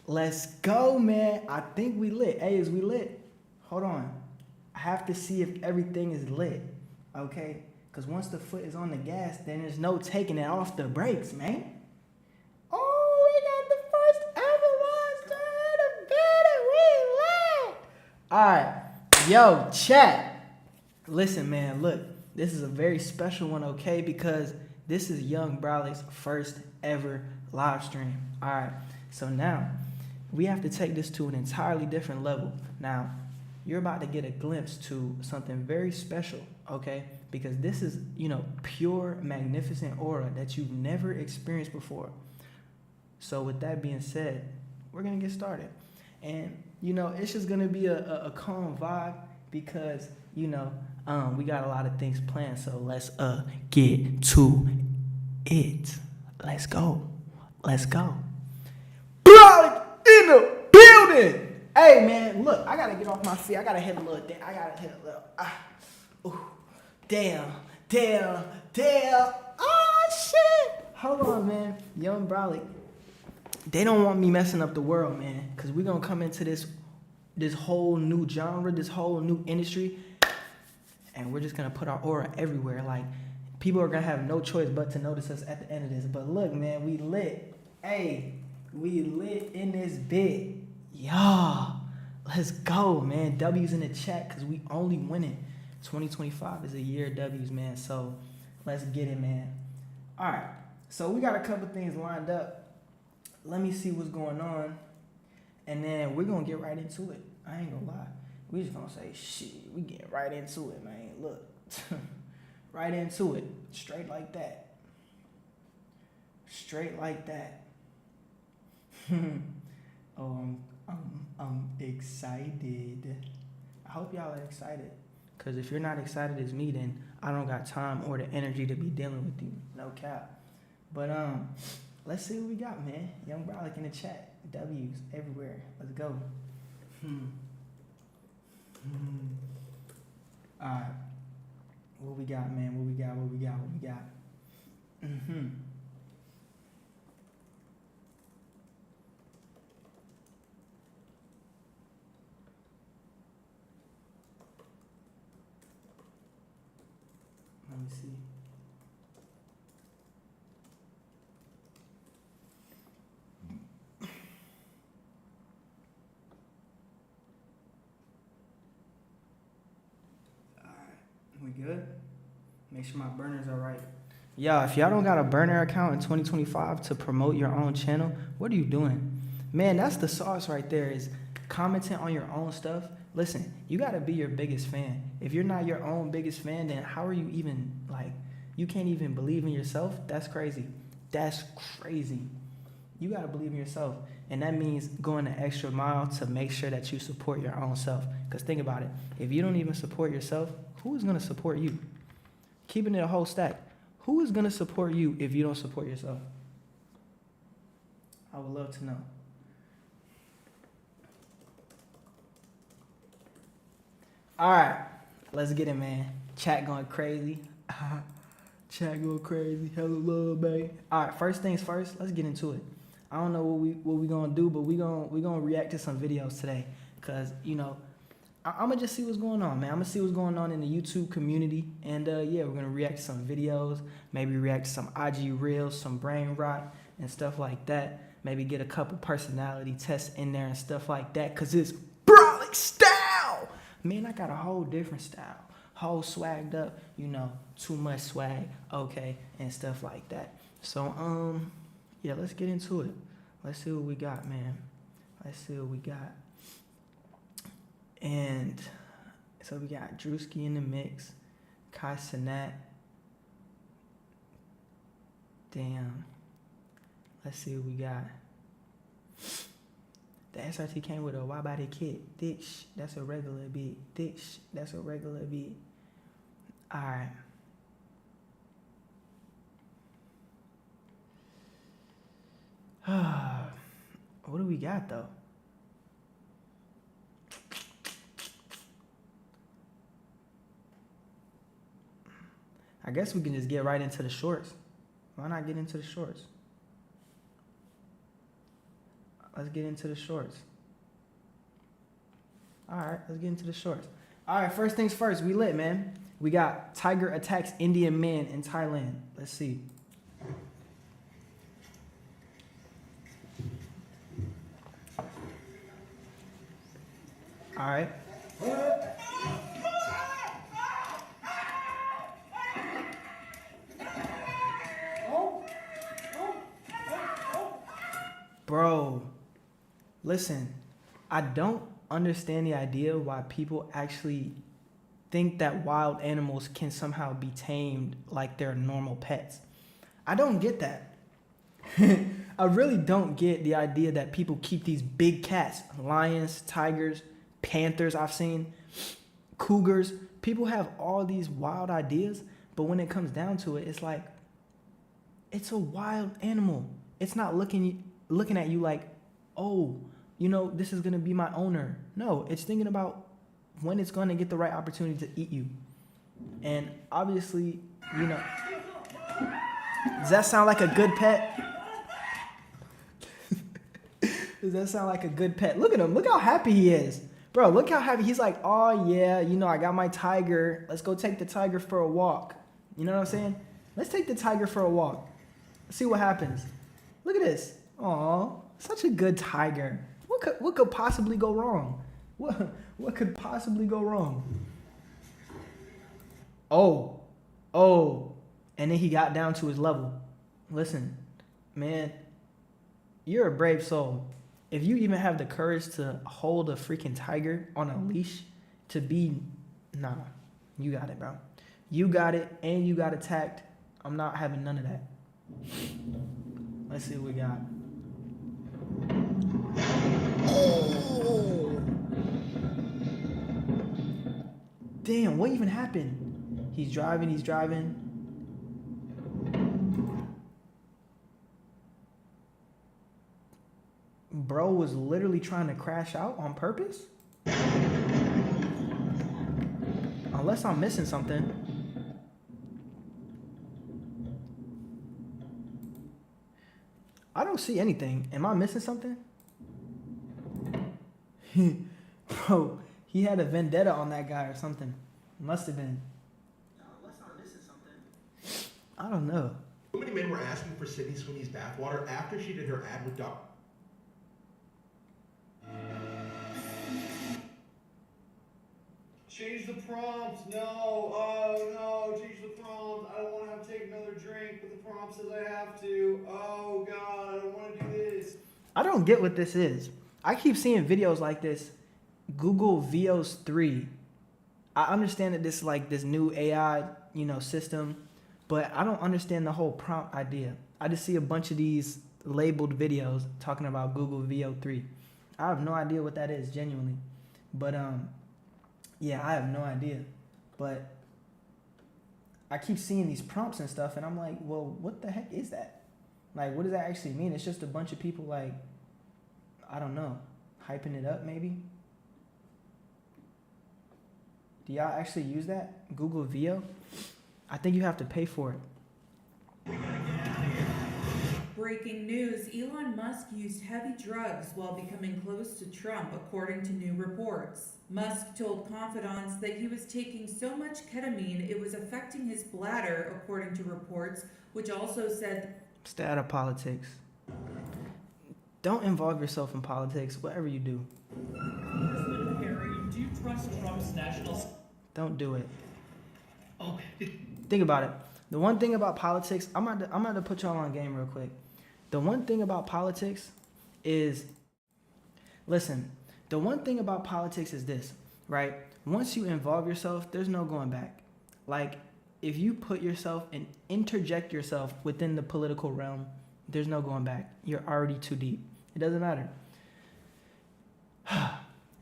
Let's go, man. I think we lit. Hey, is we lit? Hold on. I have to see if everything is lit. Okay? Because once the foot is on the gas, then there's no taking it off the brakes, man. Oh, we got the first ever monster in the building. We lit. All right. Yo, chat. Listen, man, look. This is a very special one, okay? Because this is young Bralik's first ever live stream. All right. So now we have to take this to an entirely different level. Now, you're about to get a glimpse to something very special, okay? Because this is, pure, magnificent aura that you've never experienced before. So with that being said, we're going to get started. And, it's just going to be a calm vibe because, we got a lot of things planned. So let's get to it. Let's go. Let's go. Bralik in the building. Hey, man, look, I got to get off my feet. I got to hit a little thing. Damn. Oh, shit. Hold on, man. Young Bralik. They don't want me messing up the world, man, because we're going to come into this whole new genre, this whole new industry, and we're just going to put our aura everywhere. Like, people are going to have no choice but to notice us at the end of this. But look, man, we lit. Hey, we lit in this bit. Y'all, let's go, man. W's in the chat because we only winning. 2025 is a year of W's, man. So let's get it, man. All right. So we got a couple things lined up. Let me see what's going on. And then we're going to get right into it. I ain't going to lie. We just going to say, shit, we get right into it, man. Look. Right into it. Straight like that. Straight like that. Oh, I'm excited. I hope y'all are excited. Because if you're not excited as me, then I don't got time or the energy to be dealing with you. No cap. But let's see what we got, man. Young Bralik in the chat. W's everywhere. Let's go. Alright. What we got, man? What we got? Let me see. We good? Make sure my burners are right. Y'all, if y'all don't got a burner account in 2025 to promote your own channel, what are you doing? Man, that's the sauce right there, is commenting on your own stuff. Listen, you got to be your biggest fan. If you're not your own biggest fan, then how are you even, you can't even believe in yourself? That's crazy. That's crazy. You got to believe in yourself. And that means going the extra mile to make sure that you support your own self. Because think about it. If you don't even support yourself, who is going to support you? Keeping it a whole stack. Who is going to support you if you don't support yourself? I would love to know. All right. Let's get it, man. Chat going crazy. Chat going crazy. Hella love, babe. All right. First things first. Let's get into it. I don't know what we gonna do, but we gonna react to some videos today. Cause I'm gonna just see what's going on, man. I'm gonna see what's going on in the YouTube community, and yeah, we're gonna react to some videos, maybe react to some IG reels, some brain rot and stuff like that. Maybe get a couple personality tests in there and stuff like that, cause it's Bralik style. Man, I got a whole different style, whole swagged up, too much swag, okay, and stuff like that. So yeah, let's get into it. Let's see what we got, man. Let's see what we got. And so we got Drewski in the mix, Kai Cenat. Damn. Let's see what we got. The SRT came with a why body kit. Ditch, that's a regular beat. Ditch, that's a regular beat. All right. What do we got though? I guess we can just get right into the shorts. Why not get into the shorts? let's get into the shorts. All right, let's get into the shorts. All right, first things first, we lit, man. We got tiger attacks Indian man in Thailand. Let's see. All right. Bro, listen, I don't understand the idea why people actually think that wild animals can somehow be tamed like they're normal pets. I don't get that. I really don't get the idea that people keep these big cats, lions, tigers, panthers I've seen, cougars. People have all these wild ideas, but when it comes down to it, it's like, it's a wild animal. It's not looking at you like, oh, you know, this is gonna be my owner. No, it's thinking about when it's gonna get the right opportunity to eat you. And obviously, you know, does that sound like a good pet? Does that sound like a good pet? Look at him. Look how happy he is. Bro, look how happy. He's like, oh yeah, you know, I got my tiger. Let's go take the tiger for a walk. You know what I'm saying? Let's take the tiger for a walk. Let's see what happens. Look at this. Aw, such a good tiger. What could possibly go wrong? What could possibly go wrong? Oh, and then he got down to his level. Listen, man, you're a brave soul. If you even have the courage to hold a freaking tiger on a leash nah, you got it, bro. You got it, and you got attacked. I'm not having none of that. Let's see what we got. Oh! Damn, what even happened? He's driving. Bro was literally trying to crash out on purpose? Unless I'm missing something. I don't see anything. Am I missing something? Bro, he had a vendetta on that guy or something. Must have been. Unless I'm missing something. I don't know. So many men were asking for Sydney Sweeney's bathwater after she did her ad with Doc. Change the prompts. No. Oh no. Change the prompts. I don't want to have to take another drink, but the prompt says I have to. Oh God, I don't want to do this. I don't get what this is. I keep seeing videos like this. Google VOS 3. I understand that this is like this new AI, you know, system, but I don't understand the whole prompt idea. I just see a bunch of these labeled videos talking about Google VO 3. I have no idea what that is, genuinely. But yeah, I have no idea. But I keep seeing these prompts and stuff, and I'm like, well, what the heck is that? Like, what does that actually mean? It's just a bunch of people, like, I don't know, hyping it up maybe? Do y'all actually use that? Google VO? I think you have to pay for it. Breaking news, Elon Musk used heavy drugs while becoming close to Trump, according to new reports. Musk told confidants that he was taking so much ketamine it was affecting his bladder, according to reports, which also said... Stay out of politics. Don't involve yourself in politics, whatever you do. Harry, do you trust Trump's national... Don't do it. Oh, Think about it. The one thing about politics, I'm about to put y'all on game real quick. The one thing about politics is, listen, the one thing about politics is this, right? Once you involve yourself, there's no going back. Like, if you put yourself and interject yourself within the political realm, there's no going back. You're already too deep. It doesn't matter.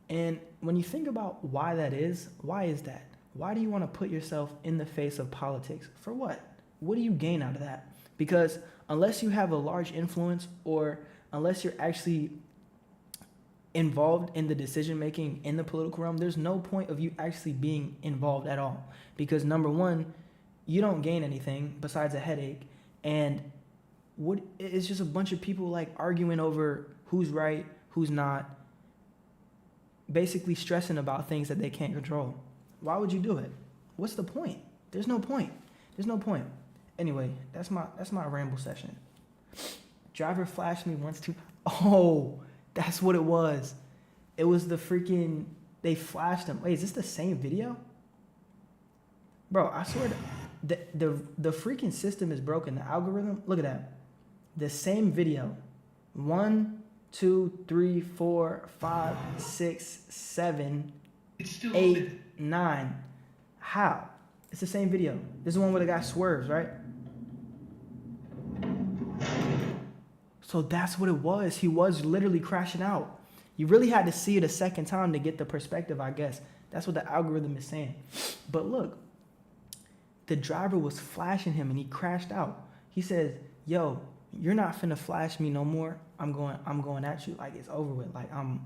And when you think about why that is, why is that? Why do you want to put yourself in the face of politics? For what? What do you gain out of that? Because unless you have a large influence, or unless you're actually involved in the decision making in the political realm, there's no point of you actually being involved at all. Because number one, you don't gain anything besides a headache, and it's just a bunch of people like arguing over who's right, who's not, basically stressing about things that they can't control. Why would you do it? What's the point? There's no point. There's no point. Anyway, that's my ramble session. Driver flashed me once too. Oh, that's what it was. It was the freaking, they flashed him. Wait, is this the same video? Bro, I swear the freaking system is broken. The algorithm, look at that. The same video. 1, 2, 3, 4, 5, 6, 7, It's still 8, 9. How? It's the same video. This is the one where the guy swerves, right? So that's what it was. He was literally crashing out. You really had to see it a second time to get the perspective, I guess. That's what the algorithm is saying. But look, the driver was flashing him and he crashed out. He says, yo, you're not finna flash me no more. I'm going at you. Like, it's over with. Like, I'm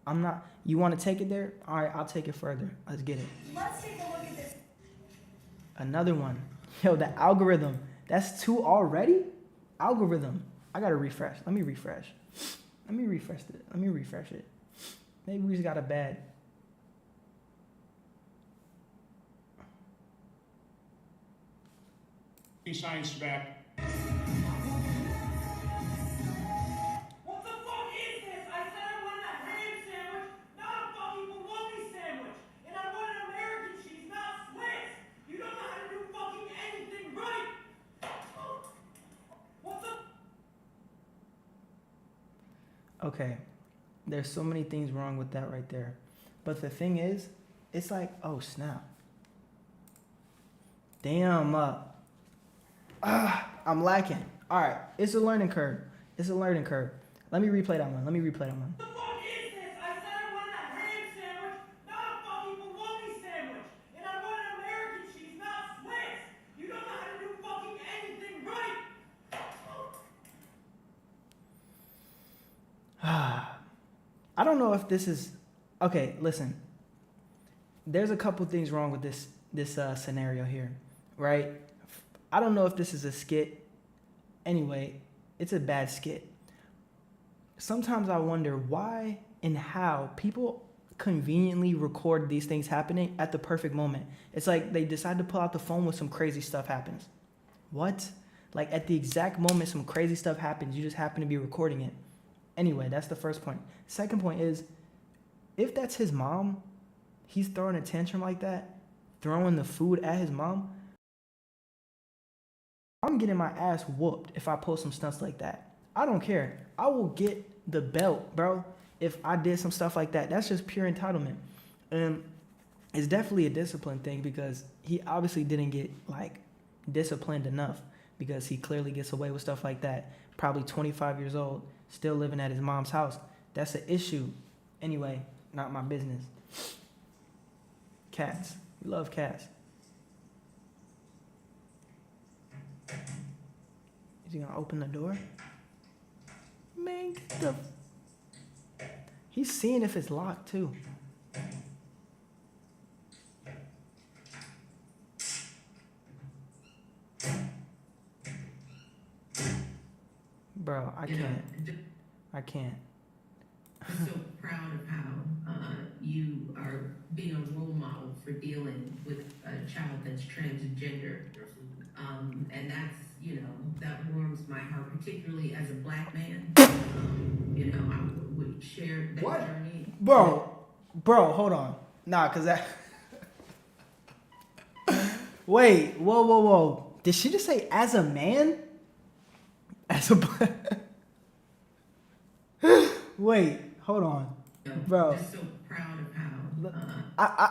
not, you want to take it there? All right, I'll take it further. Let's get it. Let's take a look at this. Another one. Yo, the algorithm. That's 2 already? Algorithm. I gotta refresh. Let me refresh it. Maybe we just got a bad. Science back. What the fuck is this? I said I wanted a ham sandwich, not a fucking bologna sandwich. And I wanted American cheese, not Swiss. You don't know how to do fucking anything right. What the? Okay. There's so many things wrong with that right there. But the thing is, it's like, oh snap. Damn, I'm lacking. All right, it's a learning curve. Let me replay that one. What the fuck is this? I said I wanted a ham sandwich, not a fucking bologna sandwich. And I wanted American cheese, not Swiss. You don't know how to do fucking anything right. I don't know if this is okay. Listen, there's a couple things wrong with this scenario here, right? I don't know if this is a skit. Anyway, it's a bad skit. Sometimes I wonder why and how people conveniently record these things happening at the perfect moment. It's like they decide to pull out the phone when some crazy stuff happens. What? Like at the exact moment some crazy stuff happens, you just happen to be recording it. Anyway, that's the first point. Second point is, if that's his mom, he's throwing a tantrum like that, throwing the food at his mom, I'm getting my ass whooped if I post some stunts like that. I don't care. I will get the belt, bro, if I did some stuff like that. That's just pure entitlement. And it's definitely a discipline thing because he obviously didn't get, like, disciplined enough because he clearly gets away with stuff like that. Probably 25 years old, still living at his mom's house. That's an issue. Anyway, not my business. Cats. We love cats. Is he gonna open the door? Man, get the... He's seeing if it's locked too. Bro, I can't. I'm so proud of how you are being a role model for dealing with a child that's transgender. And that's, that warms my heart, particularly as a black man. I would share that What? journey. Bro, hold on. Nah, cause that... Wait, whoa. Did she just say as a man? As a... Wait, hold on. Bro. I'm just so proud of how...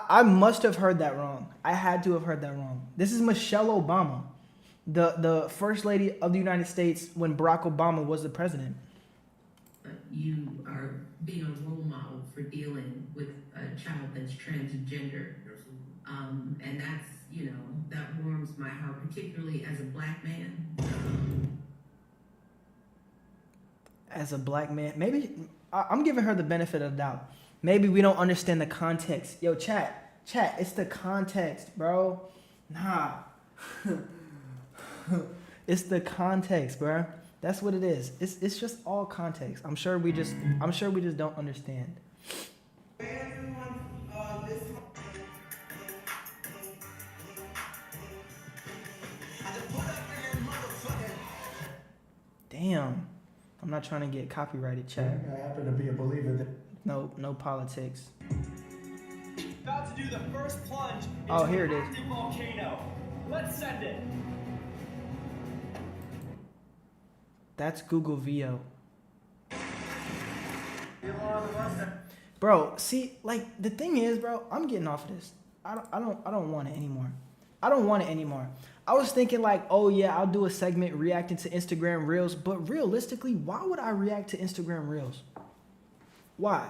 I must have heard that wrong. I had to have heard that wrong. This is Michelle Obama, the first lady of the United States when Barack Obama was the president. You are being a role model for dealing with a child that's transgender. And that's, that warms my heart, particularly as a black man. As a black man, maybe I'm giving her the benefit of the doubt. Maybe we don't understand the context. Yo, chat, it's the context, bro. Nah. It's the context, bro. That's what it is. It's just all context. I'm sure we just don't understand. Damn. I'm not trying to get copyrighted, chat. I happen to be a believer that. No politics. About to do the first plunge into Oh, here an it is. active volcano. Let's send it. That's Google VO. Bro, see, like the thing is, bro, I'm getting off of this. I don't want it anymore. I don't want it anymore. I was thinking like, oh yeah, I'll do a segment reacting to Instagram Reels, but realistically, why would I react to Instagram Reels? Why?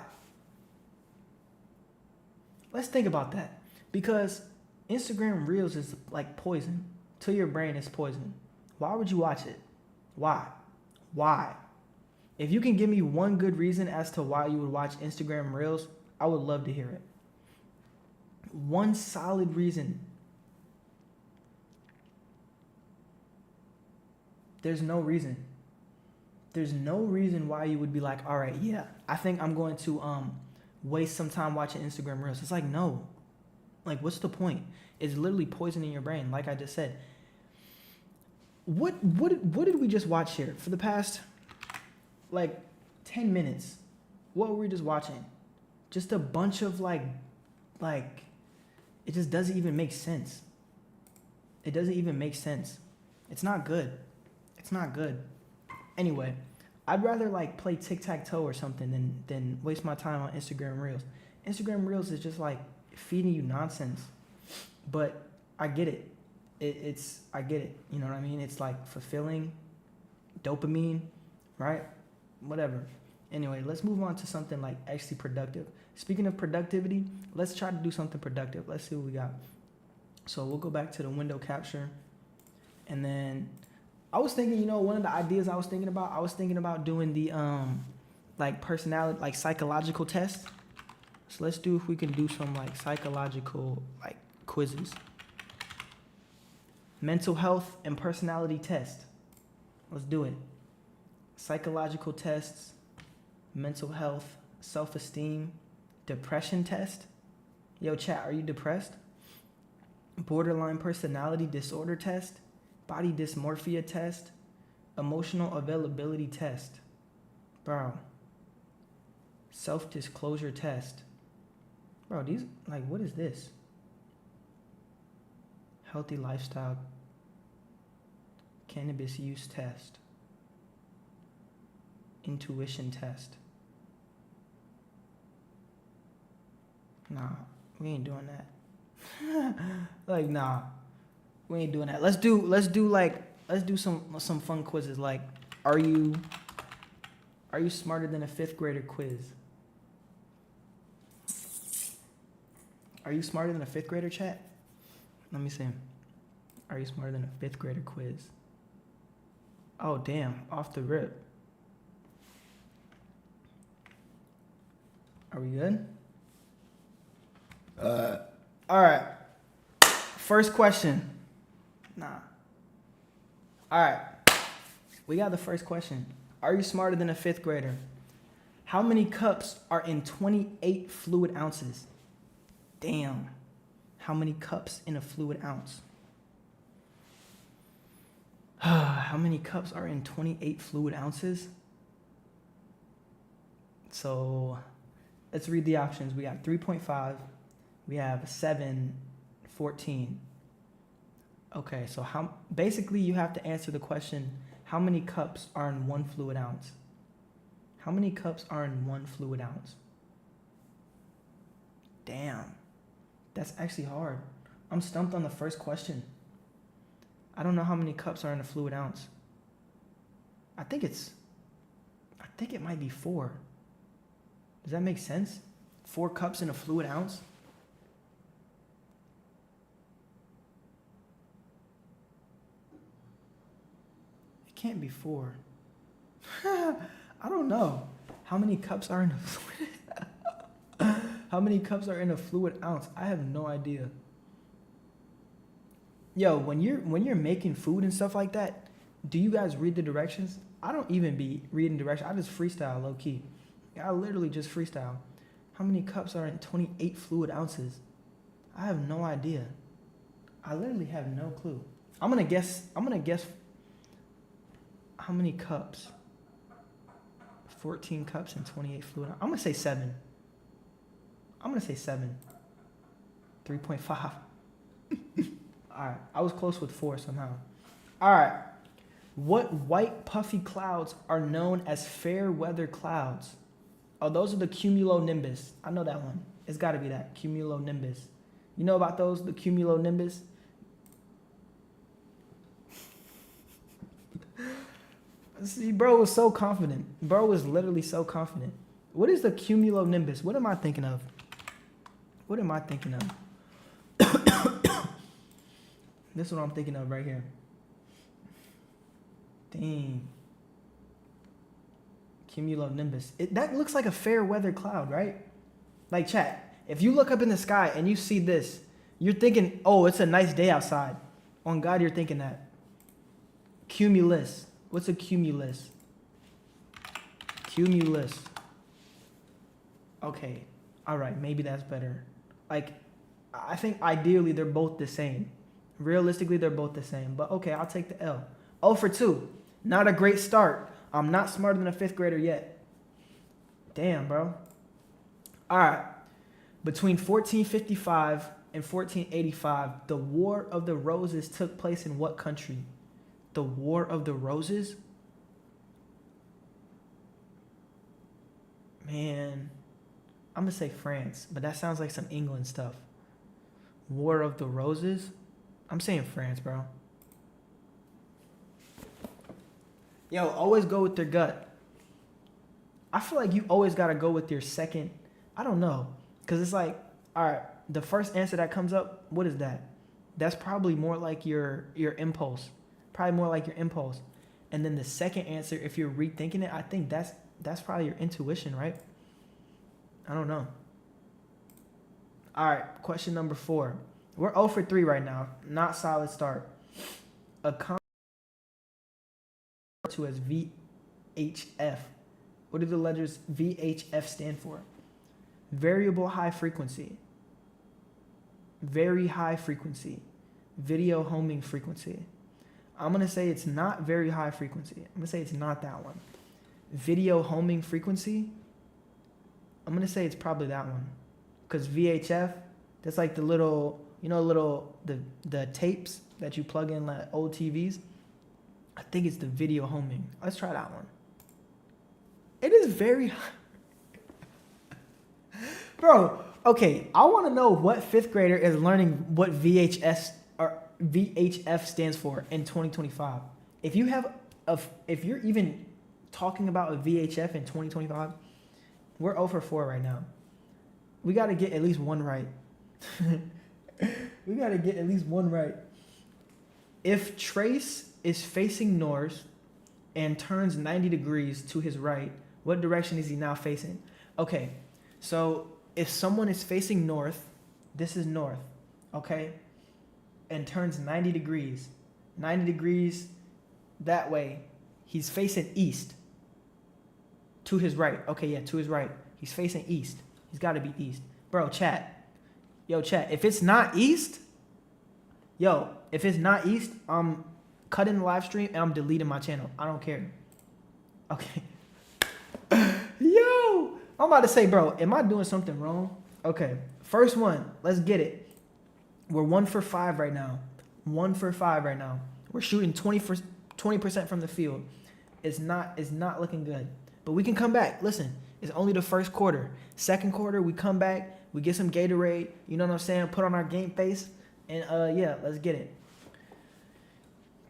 Let's think about that. Because Instagram Reels is like poison. To your brain, it's poison. Why would you watch it? Why? Why? If you can give me one good reason as to why you would watch Instagram Reels, I would love to hear it. One solid reason. There's no reason. There's no reason why you would be like, all right, yeah, I think I'm going to waste some time watching Instagram Reels. It's like, no. Like, what's the point? It's literally poisoning your brain, like I just said. What did we just watch here for the past like 10 minutes? What were we just watching? Just a bunch of like it just doesn't even make sense. It doesn't even make sense. It's not good. It's not good. Anyway, I'd rather like play tic-tac-toe or something than waste my time on Instagram Reels. Instagram Reels is just like feeding you nonsense. But I get it. I get it. You know what I mean? It's like fulfilling, dopamine, right? Whatever. Anyway, let's move on to something like actually productive. Speaking of productivity, let's try to do something productive. Let's see what we got. So we'll go back to the window capture. And then I was thinking, one of the ideas I was thinking about doing the like personality, like psychological test. So let's do if we can do some like psychological like quizzes. Mental health and personality test. Let's do it. Psychological tests, mental health, self-esteem, depression test. Yo, chat, are you depressed? Borderline personality disorder test, body dysmorphia test, emotional availability test. Bro. Self-disclosure test. Bro, these, like, what is this? Healthy lifestyle, cannabis use test, intuition test. Nah, we ain't doing that. Like, nah, we ain't doing that. Let's do some fun quizzes. Like, are you smarter than a 5th grader quiz? Are you smarter than a 5th grader, chat? Let me see. Are you smarter than a 5th grader quiz? Oh, damn. Off the rip. Are we good? All right. First question. Nah. All right. We got the first question. Are you smarter than a 5th grader? How many cups are in 28 fluid ounces? Damn. How many cups in a fluid ounce? How many cups are in 28 fluid ounces? So let's read the options. We got 3.5. We have 7, 14. Okay, so basically you have to answer the question, how many cups are in 1 fluid ounce? How many cups are in 1 fluid ounce? Damn. That's actually hard. I'm stumped on the first question. I don't know how many cups are in a fluid ounce. I think it might be 4. Does that make sense? 4 cups in a fluid ounce? It can't be 4. I don't know. How many cups are in a fluid? How many cups are in a fluid ounce? I have no idea. Yo, when you're making food and stuff like that, do you guys read the directions? I don't even be reading directions. I just freestyle low key. I literally just freestyle. How many cups are in 28 fluid ounces? I have no idea. I literally have no clue. I'm gonna guess how many cups? 14 cups and 28 fluid. I'm gonna say 7. 3.5. Alright, I was close with 4 somehow. Alright. What white puffy clouds are known as fair weather clouds? Oh, those are the cumulonimbus. I know that one. It's gotta be that. Cumulonimbus. You know about those? The cumulonimbus? See, bro was so confident. Bro was literally so confident. What is the cumulonimbus? What am I thinking of? What am I thinking of? This is what I'm thinking of right here. Dang. Cumulonimbus. That looks like a fair weather cloud, right? Like, chat, if you look up in the sky and you see this, you're thinking, oh, it's a nice day outside. On God, you're thinking that. Cumulus. What's a cumulus? Cumulus. Okay. All right. Maybe that's better. Like, I think ideally they're both the same. Realistically, they're both the same. But okay, I'll take the L. 0 for 2. Not a great start. I'm not smarter than a 5th grader yet. Damn, bro. All right. Between 1455 and 1485, the War of the Roses took place in what country? The War of the Roses? Man, I'm going to say France, but that sounds like some England stuff. War of the Roses? I'm saying France, bro. Yo, always go with your gut. I feel like you always got to go with your second. I don't know. Because it's like, all right, the first answer that comes up, what is that? That's probably more like your impulse. Probably more like your impulse. And then the second answer, if you're rethinking it, I think that's probably your intuition, right? I don't know. All right, question number 4. We're 0 for 3 right now. Not solid start. A compound to as VHF. What do the letters VHF stand for? Variable high frequency. Very high frequency. Video homing frequency. I'm going to say it's not very high frequency. I'm going to say it's not that one. Video homing frequency. I'm going to say it's probably that one. Because VHF, that's like the little, the tapes that you plug in like old TVs. I think it's the video homing. Let's try that one. It is very high. Bro, okay, I want to know what 5th grader is learning what VHF stands for in 2025. If you're even talking about a VHF in 2025, we're 0 for 4 right now. We got to get at least one right. We got to get at least one right. If Trace is facing north and turns 90 degrees to his right, what direction is he now facing? Okay, so if someone is facing north, this is north, okay, and turns 90 degrees that way, he's facing east to his right. Okay, yeah, to his right. He's facing east. He's got to be east. Bro, chat. Yo, chat. If it's not east, I'm cutting the live stream and I'm deleting my channel. I don't care. Okay. Yo, I'm about to say, bro, am I doing something wrong? Okay, first one. Let's get it. We're 1 for 5 right now. 1 for 5 right now. We're shooting 20% from the field. It's not looking good. But we can come back. Listen, it's only the first quarter. Second quarter, we come back. We get some Gatorade. You know what I'm saying? Put on our game face. And yeah, let's get it.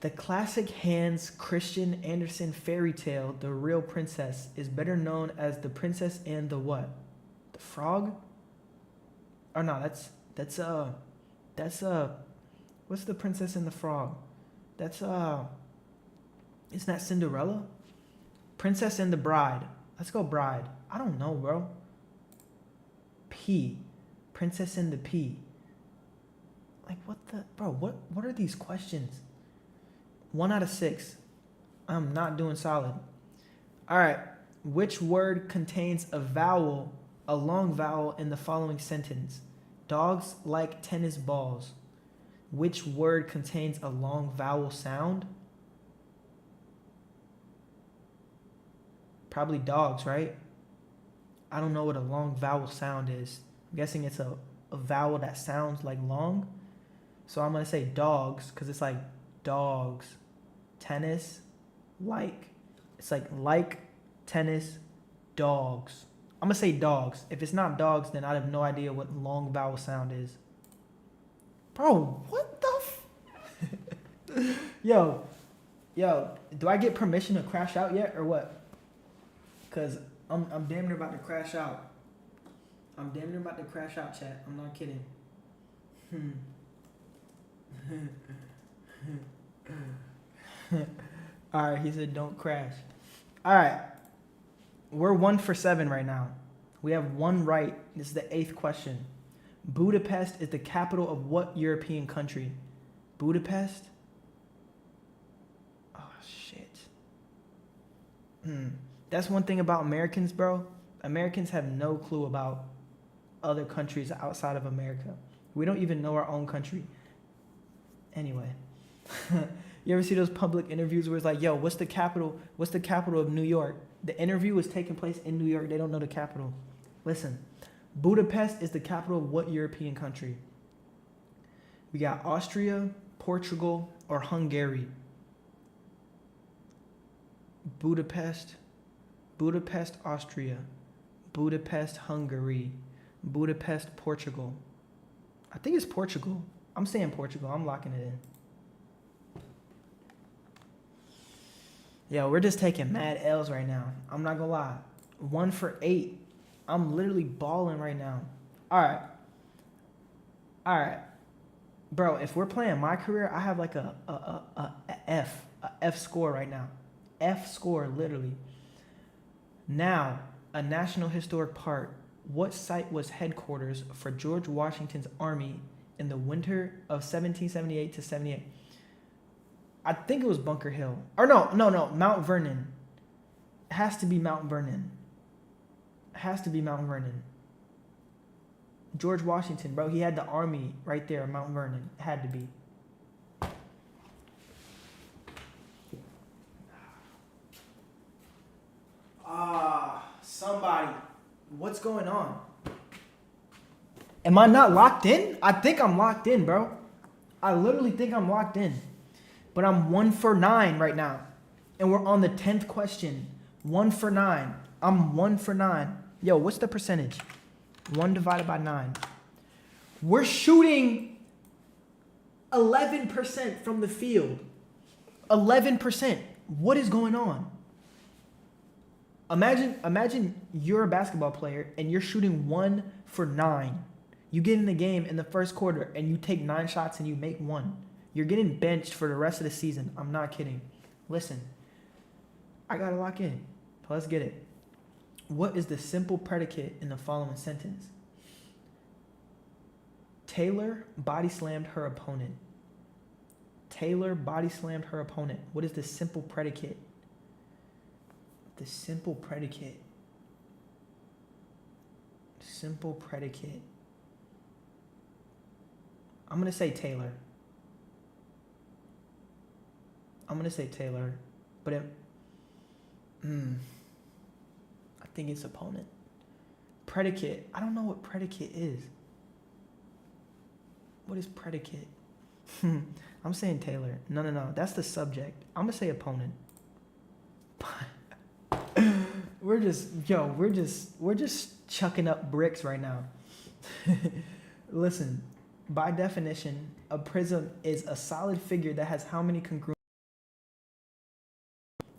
The classic Hans Christian Andersen fairy tale, The Real Princess, is better known as The Princess and the what? The Frog? Or no, that's what's The Princess and the Frog? That's isn't that Cinderella? Princess and the Bride. Let's go Bride. I don't know, bro. P. Princess and the P. Like what the bro, what are these questions? 1 out of 6. I'm not doing solid. All right. Which word contains a vowel, a long vowel in the following sentence? Dogs like tennis balls. Which word contains a long vowel sound? Probably dogs, right? I don't know what a long vowel sound is. I'm guessing it's a vowel that sounds like long. So I'm going to say dogs because it's like dogs. Tennis, like. It's like, tennis, dogs. I'm going to say dogs. If it's not dogs, then I have no idea what long vowel sound is. Bro, what the Yo, do I get permission to crash out yet or what? Because I'm damn near about to crash out. I'm damn near about to crash out, chat. I'm not kidding. All right, he said don't crash. All right, we're 1 for 7 right now. We have one right. This is the 8th question. Budapest is the capital of what European country? Budapest? Oh, shit. That's one thing about Americans, bro. Americans have no clue about other countries outside of America. We don't even know our own country. Anyway. You ever see those public interviews where it's like, yo, what's the capital of New York? The interview was taking place in New York. They don't know the capital. Listen, Budapest is the capital of what European country? We got Austria, Portugal, or Hungary. Budapest, Austria, Budapest, Hungary, Budapest, Portugal. I think it's Portugal. I'm saying Portugal. I'm locking it in. Yo, we're just taking mad L's right now. I'm not gonna lie. 1 for 8. I'm literally balling right now. All right. Bro, if we're playing my career, I have like a F score right now. F score, literally. Now, a National Historic Park. What site was headquarters for George Washington's army in the winter of 1778 to 78? I think it was Bunker Hill. Or no, Mount Vernon. It has to be Mount Vernon. George Washington, bro, he had the army right there, Mount Vernon. It had to be. Somebody. What's going on? Am I not locked in? I think I'm locked in, bro. I literally think I'm locked in. But I'm 1 for 9 right now. And we're on the 10th question. 1 for 9. I'm 1 for 9. Yo, what's the percentage? 1 divided by 9. We're shooting 11% from the field. 11%. What is going on? Imagine you're a basketball player and you're shooting 1 for 9. You get in the game in the first quarter and you take 9 shots and you make 1. You're getting benched for the rest of the season. I'm not kidding. Listen, I gotta lock in. Let's get it. What is the simple predicate in the following sentence? Taylor body slammed her opponent. Taylor body slammed her opponent. What is the simple predicate? The simple predicate. Simple predicate. I'm going to say Taylor. But I think it's opponent. Predicate. I don't know what predicate is. What is predicate? I'm saying Taylor. No. That's the subject. I'm going to say opponent. We're just chucking up bricks right now. Listen, by definition, a prism is a solid figure that has how many congruent?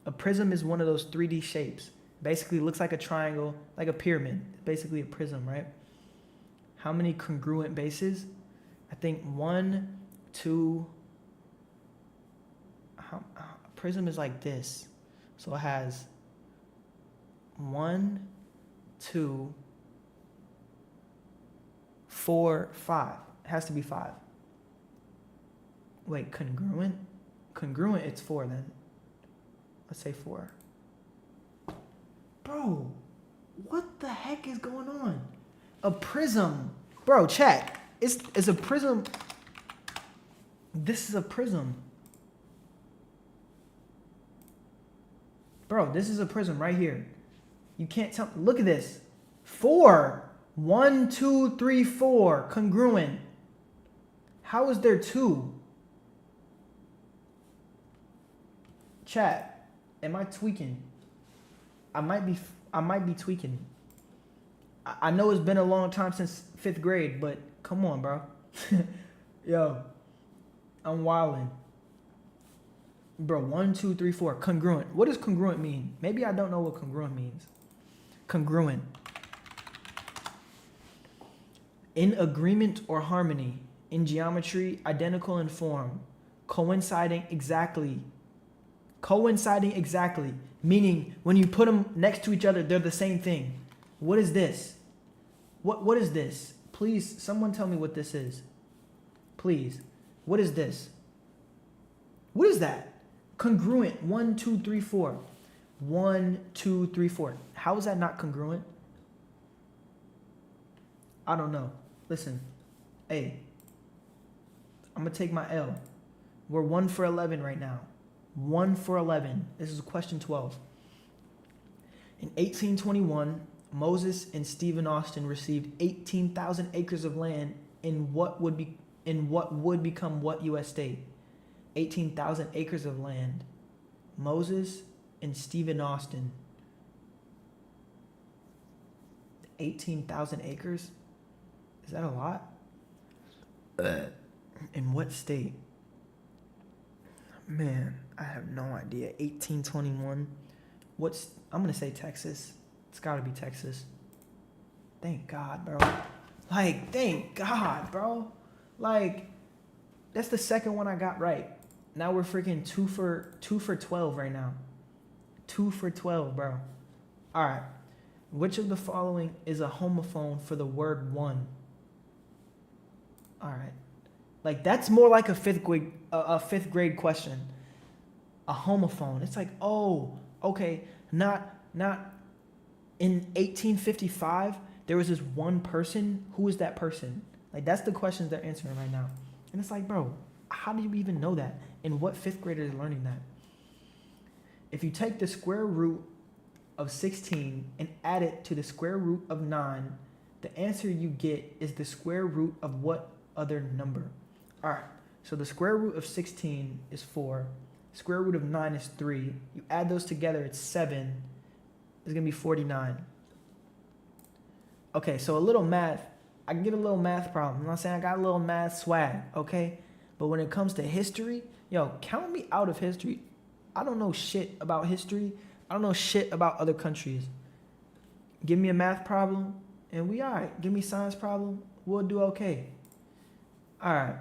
A prism is one of those 3D shapes. Basically, it looks like a triangle, like a pyramid. Basically, a prism, right? How many congruent bases? I think 1, 2. A prism is like this. So it has 1, 2, 4, 5. It has to be 5. Wait, congruent? Congruent, it's 4 then. Let's say 4. Bro, what the heck is going on? A prism. Bro, chat. It's a prism. This is a prism. Bro, this is a prism right here. You can't tell. Look at this. 4. 1, 2, 3, 4. Congruent. How is there 2? Chat. Am I tweaking? I might be tweaking. I know it's been a long time since 5th grade, but come on, bro. Yo, I'm wilding. Bro, 1, 2, 3, 4. Congruent. What does congruent mean? Maybe I don't know what congruent means. Congruent. In agreement or harmony. In geometry, identical in form. Coinciding exactly. Coinciding exactly. Meaning, when you put them next to each other, they're the same thing. What is this? What is this? Please, someone tell me what this is. Please. What is this? What is that? Congruent. 1, 2, 3, 4. 1, 2, 3, 4. How is that not congruent? I don't know. Listen. Hey. I'm going to take my L. We're 1 for 11 right now. 1 for 11. This is question 12. In 1821, Moses and Stephen Austin received 18,000 acres of land in what would become what U.S. state? 18,000 acres of land. Moses and Stephen Austin. 18,000 acres? Is that a lot? In what state? Man, I have no idea. 1821. I'm going to say Texas. It's got to be Texas. Thank God, bro. Like, thank God, bro. Like, that's the second one I got right. Now we're freaking 2 for 12 right now. 2 for 12, bro. All right. Which of the following is a homophone for the word one? All right. Like, that's more like a fifth grade question. A homophone. It's like, oh, okay, not in 1855, there was this one person. Who is that person? Like, that's the questions they're answering right now. And it's like, bro, how do you even know that? And what 5th grader is learning that? If you take the square root of 16 and add it to the square root of 9, the answer you get is the square root of what other number? All right, so the square root of 16 is 4. Square root of 9 is 3. You add those together, it's 7. It's going to be 49. Okay, so a little math. I can get a little math problem. I'm not saying I got a little math swag, okay? But when it comes to history, yo, count me out of history. I don't know shit about history. I don't know shit about other countries. Give me a math problem, and we all right. Give me a science problem, we'll do okay. All right.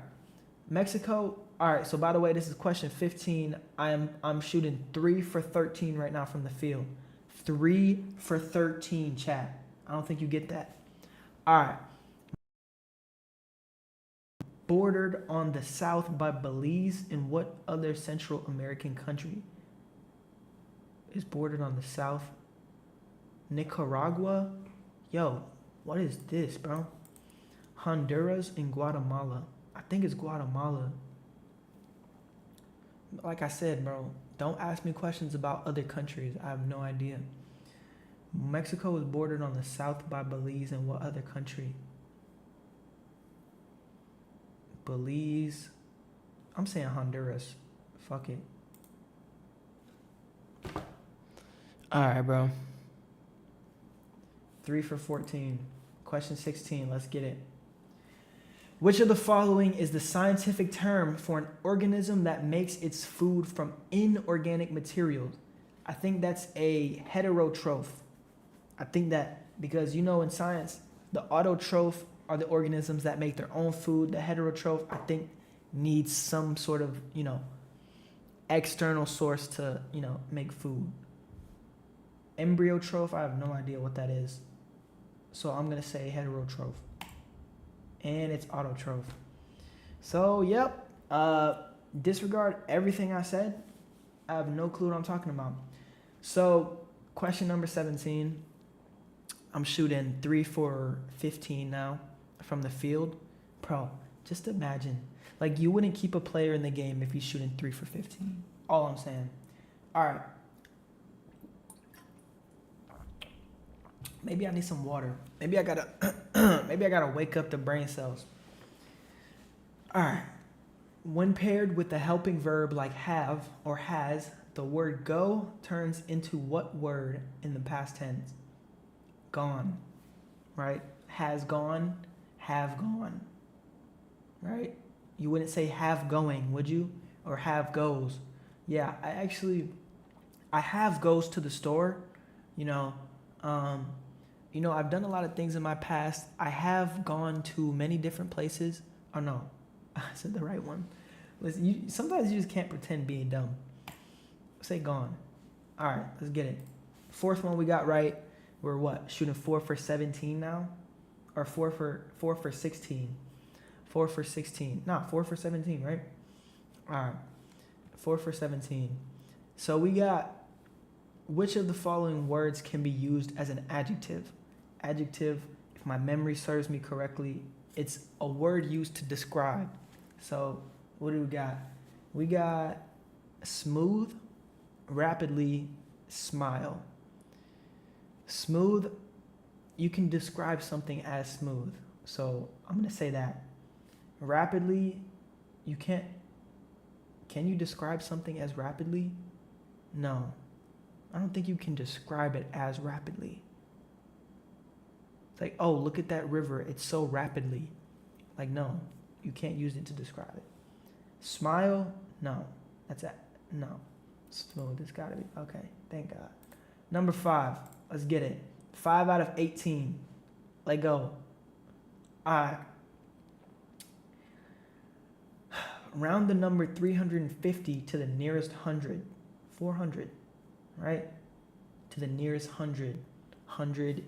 Mexico. All right, so by the way, this is question 15. I'm shooting 3 for 13 right now from the field. 3 for 13, chat. I don't think you get that. All right. Bordered on the south by Belize, and what other Central American country is bordered on the south? Nicaragua? Yo, what is this, bro? Honduras and Guatemala. I think it's Guatemala. Like I said, bro, don't ask me questions about other countries. I have no idea. Mexico is bordered on the south by Belize, and what other country? Belize. I'm saying Honduras. Fuck it. All right, bro. 3 for 14. Question 16. Let's get it. Which of the following is the scientific term for an organism that makes its food from inorganic materials? I think that's a heterotroph. I think that because, you know, in science, the autotroph are the organisms that make their own food. The heterotroph, I think, needs some sort of, you know, external source to, you know, make food. Embryotroph, I have no idea what that is. So I'm going to say heterotroph. And it's autotroph. So, yep. Disregard everything I said. I have no clue what I'm talking about. So, question number 17. I'm shooting 3 for 15 now from the field. Bro, just imagine. Like, you wouldn't keep a player in the game if he's shooting 3 for 15. All I'm saying. All right. Maybe I need some water. Maybe I gotta wake up the brain cells. All right. When paired with the helping verb like have or has, the word go turns into what word in the past tense? Gone, right? Has gone, have gone, right? You wouldn't say have going, would you? Or have goes. Yeah, I have goes to the store, you know. I've done a lot of things in my past. I have gone to many different places. Oh no, I said the right one. Listen, sometimes you just can't pretend being dumb. Say gone. All right, let's get it. Fourth one we got right. We're what? Shooting 4 for 17 now? Or 4 for 16? 4 for 16. Nah, 4 for 17, right? All right. 4 for 17. So we got, which of the following words can be used as an adjective? Adjective, if my memory serves me correctly, it's a word used to describe. So what do we got? We got smooth, rapidly, smile. Smooth, you can describe something as smooth. So I'm going to say that. Rapidly, you can't. Can you describe something as rapidly? No. I don't think you can describe it as rapidly. It's like, oh, look at that river. It's so rapidly. Like, no, you can't use it to describe it. Smile, no. That's it. No. Smooth, it's got to be. Okay, thank God. Number 5. Let's get it. 5 out of 18. Let go. All right. Round the number 350 to the nearest 100. 400, right? To the nearest 100. 100.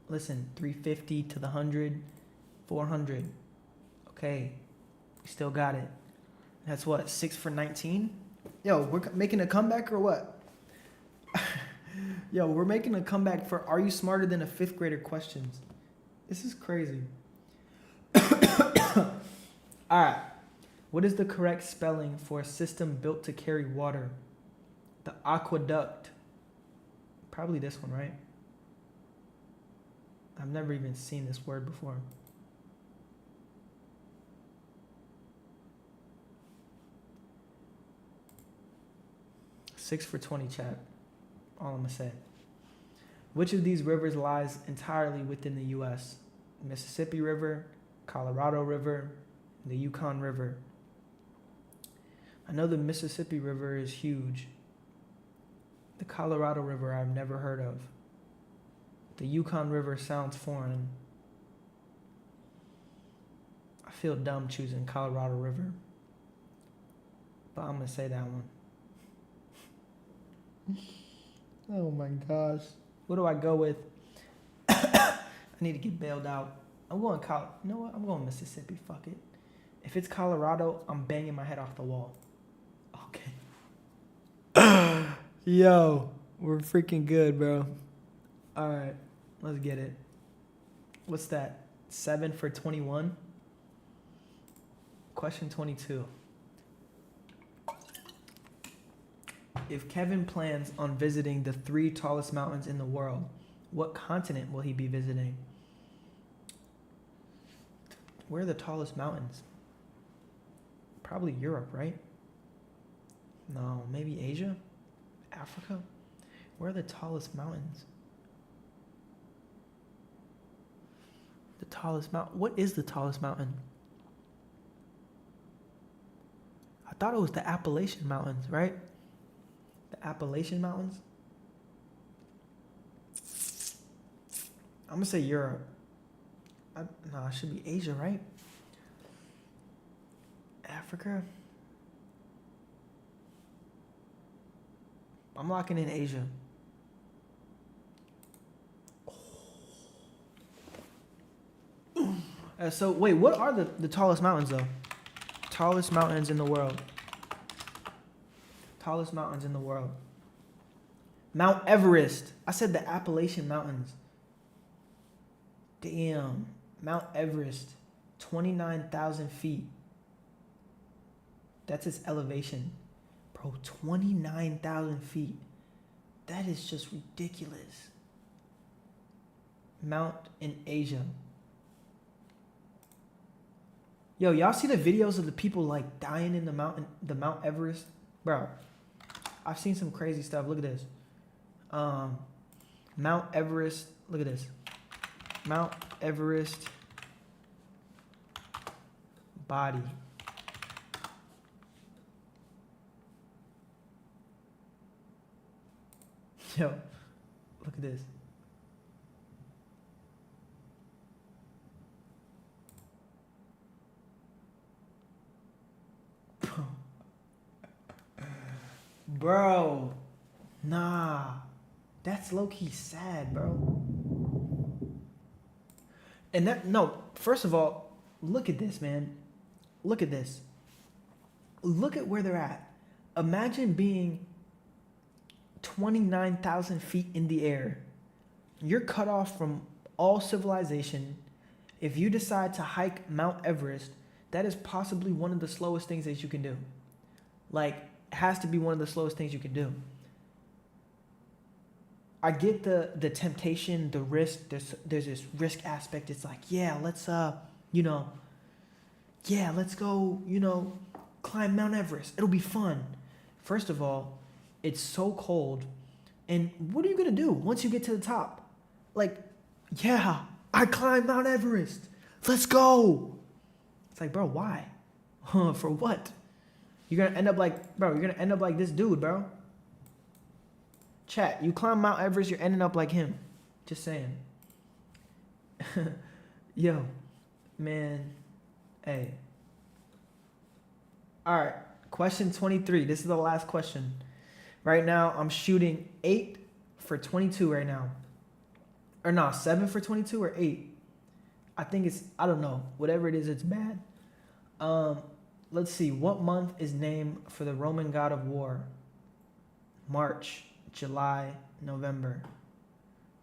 Listen, 350 to the 100. 400. Okay. We still got it. That's what? 6 for 19? Yo, we're making a comeback or what? Yo, we're making a comeback for Are You Smarter Than a 5th Grader questions. This is crazy. All right. What is the correct spelling for a system built to carry water? The aqueduct. Probably this one, right? I've never even seen this word before. Six for 20, chat. All I'm going to say. Which of these rivers lies entirely within the U.S.? Mississippi River, Colorado River, the Yukon River. I know the Mississippi River is huge. The Colorado River I've never heard of. The Yukon River sounds foreign. I feel dumb choosing Colorado River. But I'm going to say that one. Oh my gosh. What do I go with? I need to get bailed out. I'm going you know what? I'm going Mississippi. Fuck it. If it's Colorado, I'm banging my head off the wall. Okay. Yo, we're freaking good, bro. All right, let's get it. What's that? 7 for 21? Question 22. If Kevin plans on visiting the 3 tallest mountains in the world, what continent will he be visiting? Where are the tallest mountains? Probably Europe, right? No, maybe Asia? Africa? Where are the tallest mountains? The tallest mountain. What is the tallest mountain? I thought it was the Appalachian Mountains, right? The Appalachian Mountains? I'm going to say Europe. No, it should be Asia, right? Africa? I'm locking in Asia. So, wait, what are the tallest mountains, though? Tallest mountains in the world. Tallest mountains in the world. Mount Everest. I said the Appalachian Mountains. Damn. Mount Everest. 29,000 feet. That's its elevation. Bro, 29,000 feet. That is just ridiculous. Mount in Asia. Yo, y'all see the videos of the people like dying in the Mount Everest? Bro, I've seen some crazy stuff. Look at this. Mount Everest. Look at this. Mount Everest body. Yo, look at this. Bro, nah, that's low-key sad, bro. And that, no, first of all, look at this, man. Look at this. Look at where they're at. Imagine being 29,000 feet in the air. You're cut off from all civilization. If you decide to hike Mount Everest, that is possibly one of the slowest things that you can do. Like, it has to be one of the slowest things you can do. I get the temptation, the risk. There's this risk aspect. It's like, yeah, let's let's go, climb Mount Everest. It'll be fun. First of all, it's so cold. And what are you going to do once you get to the top? Like, yeah, I climbed Mount Everest. Let's go. It's like, bro, why? For what? You're going to end up like this dude, bro. Chat, you climb Mount Everest, you're ending up like him. Just saying. Yo, man. Hey. All right, question 23. This is the last question. Right now, I'm shooting 8 for 22 right now. Or no, 7 for 22 or 8. I think it's, I don't know. Whatever it is, it's bad. Let's see. What month is named for the Roman god of war? March, July, November.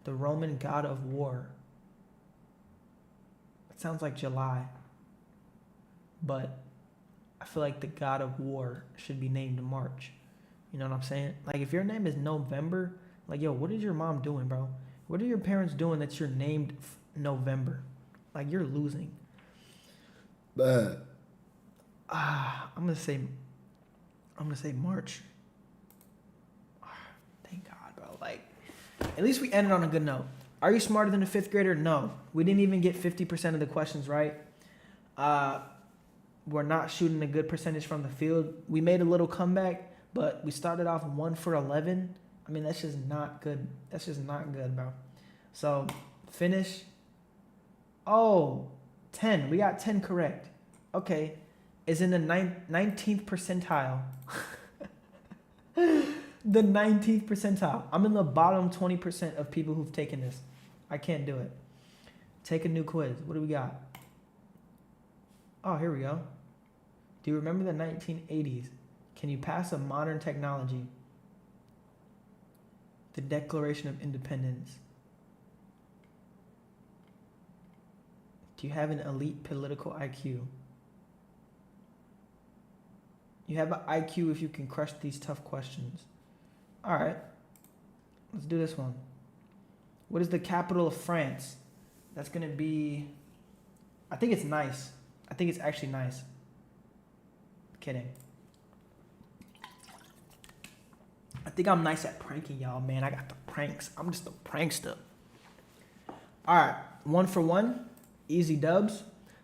The Roman god of war. It sounds like July. But I feel like the god of war should be named March. You know what I'm saying? Like, if your name is November, like, yo, what is your mom doing, bro? What are your parents doing that you're named November? Like, you're losing. But I'm gonna say March. Thank God, bro. Like, at least we ended on a good note. Are you smarter than a 5th grader? No. We didn't even get 50% of the questions right. We're not shooting a good percentage from the field. We made a little comeback, but we started off 1 for 11. I mean, that's just not good. That's just not good, bro. So, finish. Oh, 10. We got 10 correct. Okay. Is in the 19th percentile. The 19th percentile. I'm in the bottom 20% of people who've taken this. I can't do it. Take a new quiz. What do we got? Oh, here we go. Do you remember the 1980s? Can you pass a modern technology? The Declaration of Independence. Do you have an elite political IQ? You have an IQ if you can crush these tough questions. All right. Let's do this one. What is the capital of France? That's going to be... I think it's Nice. I think it's actually Nice. Kidding. I think I'm nice at pranking y'all, man. I got the pranks. I'm just a prankster. All right. 1 for 1. Easy dubs.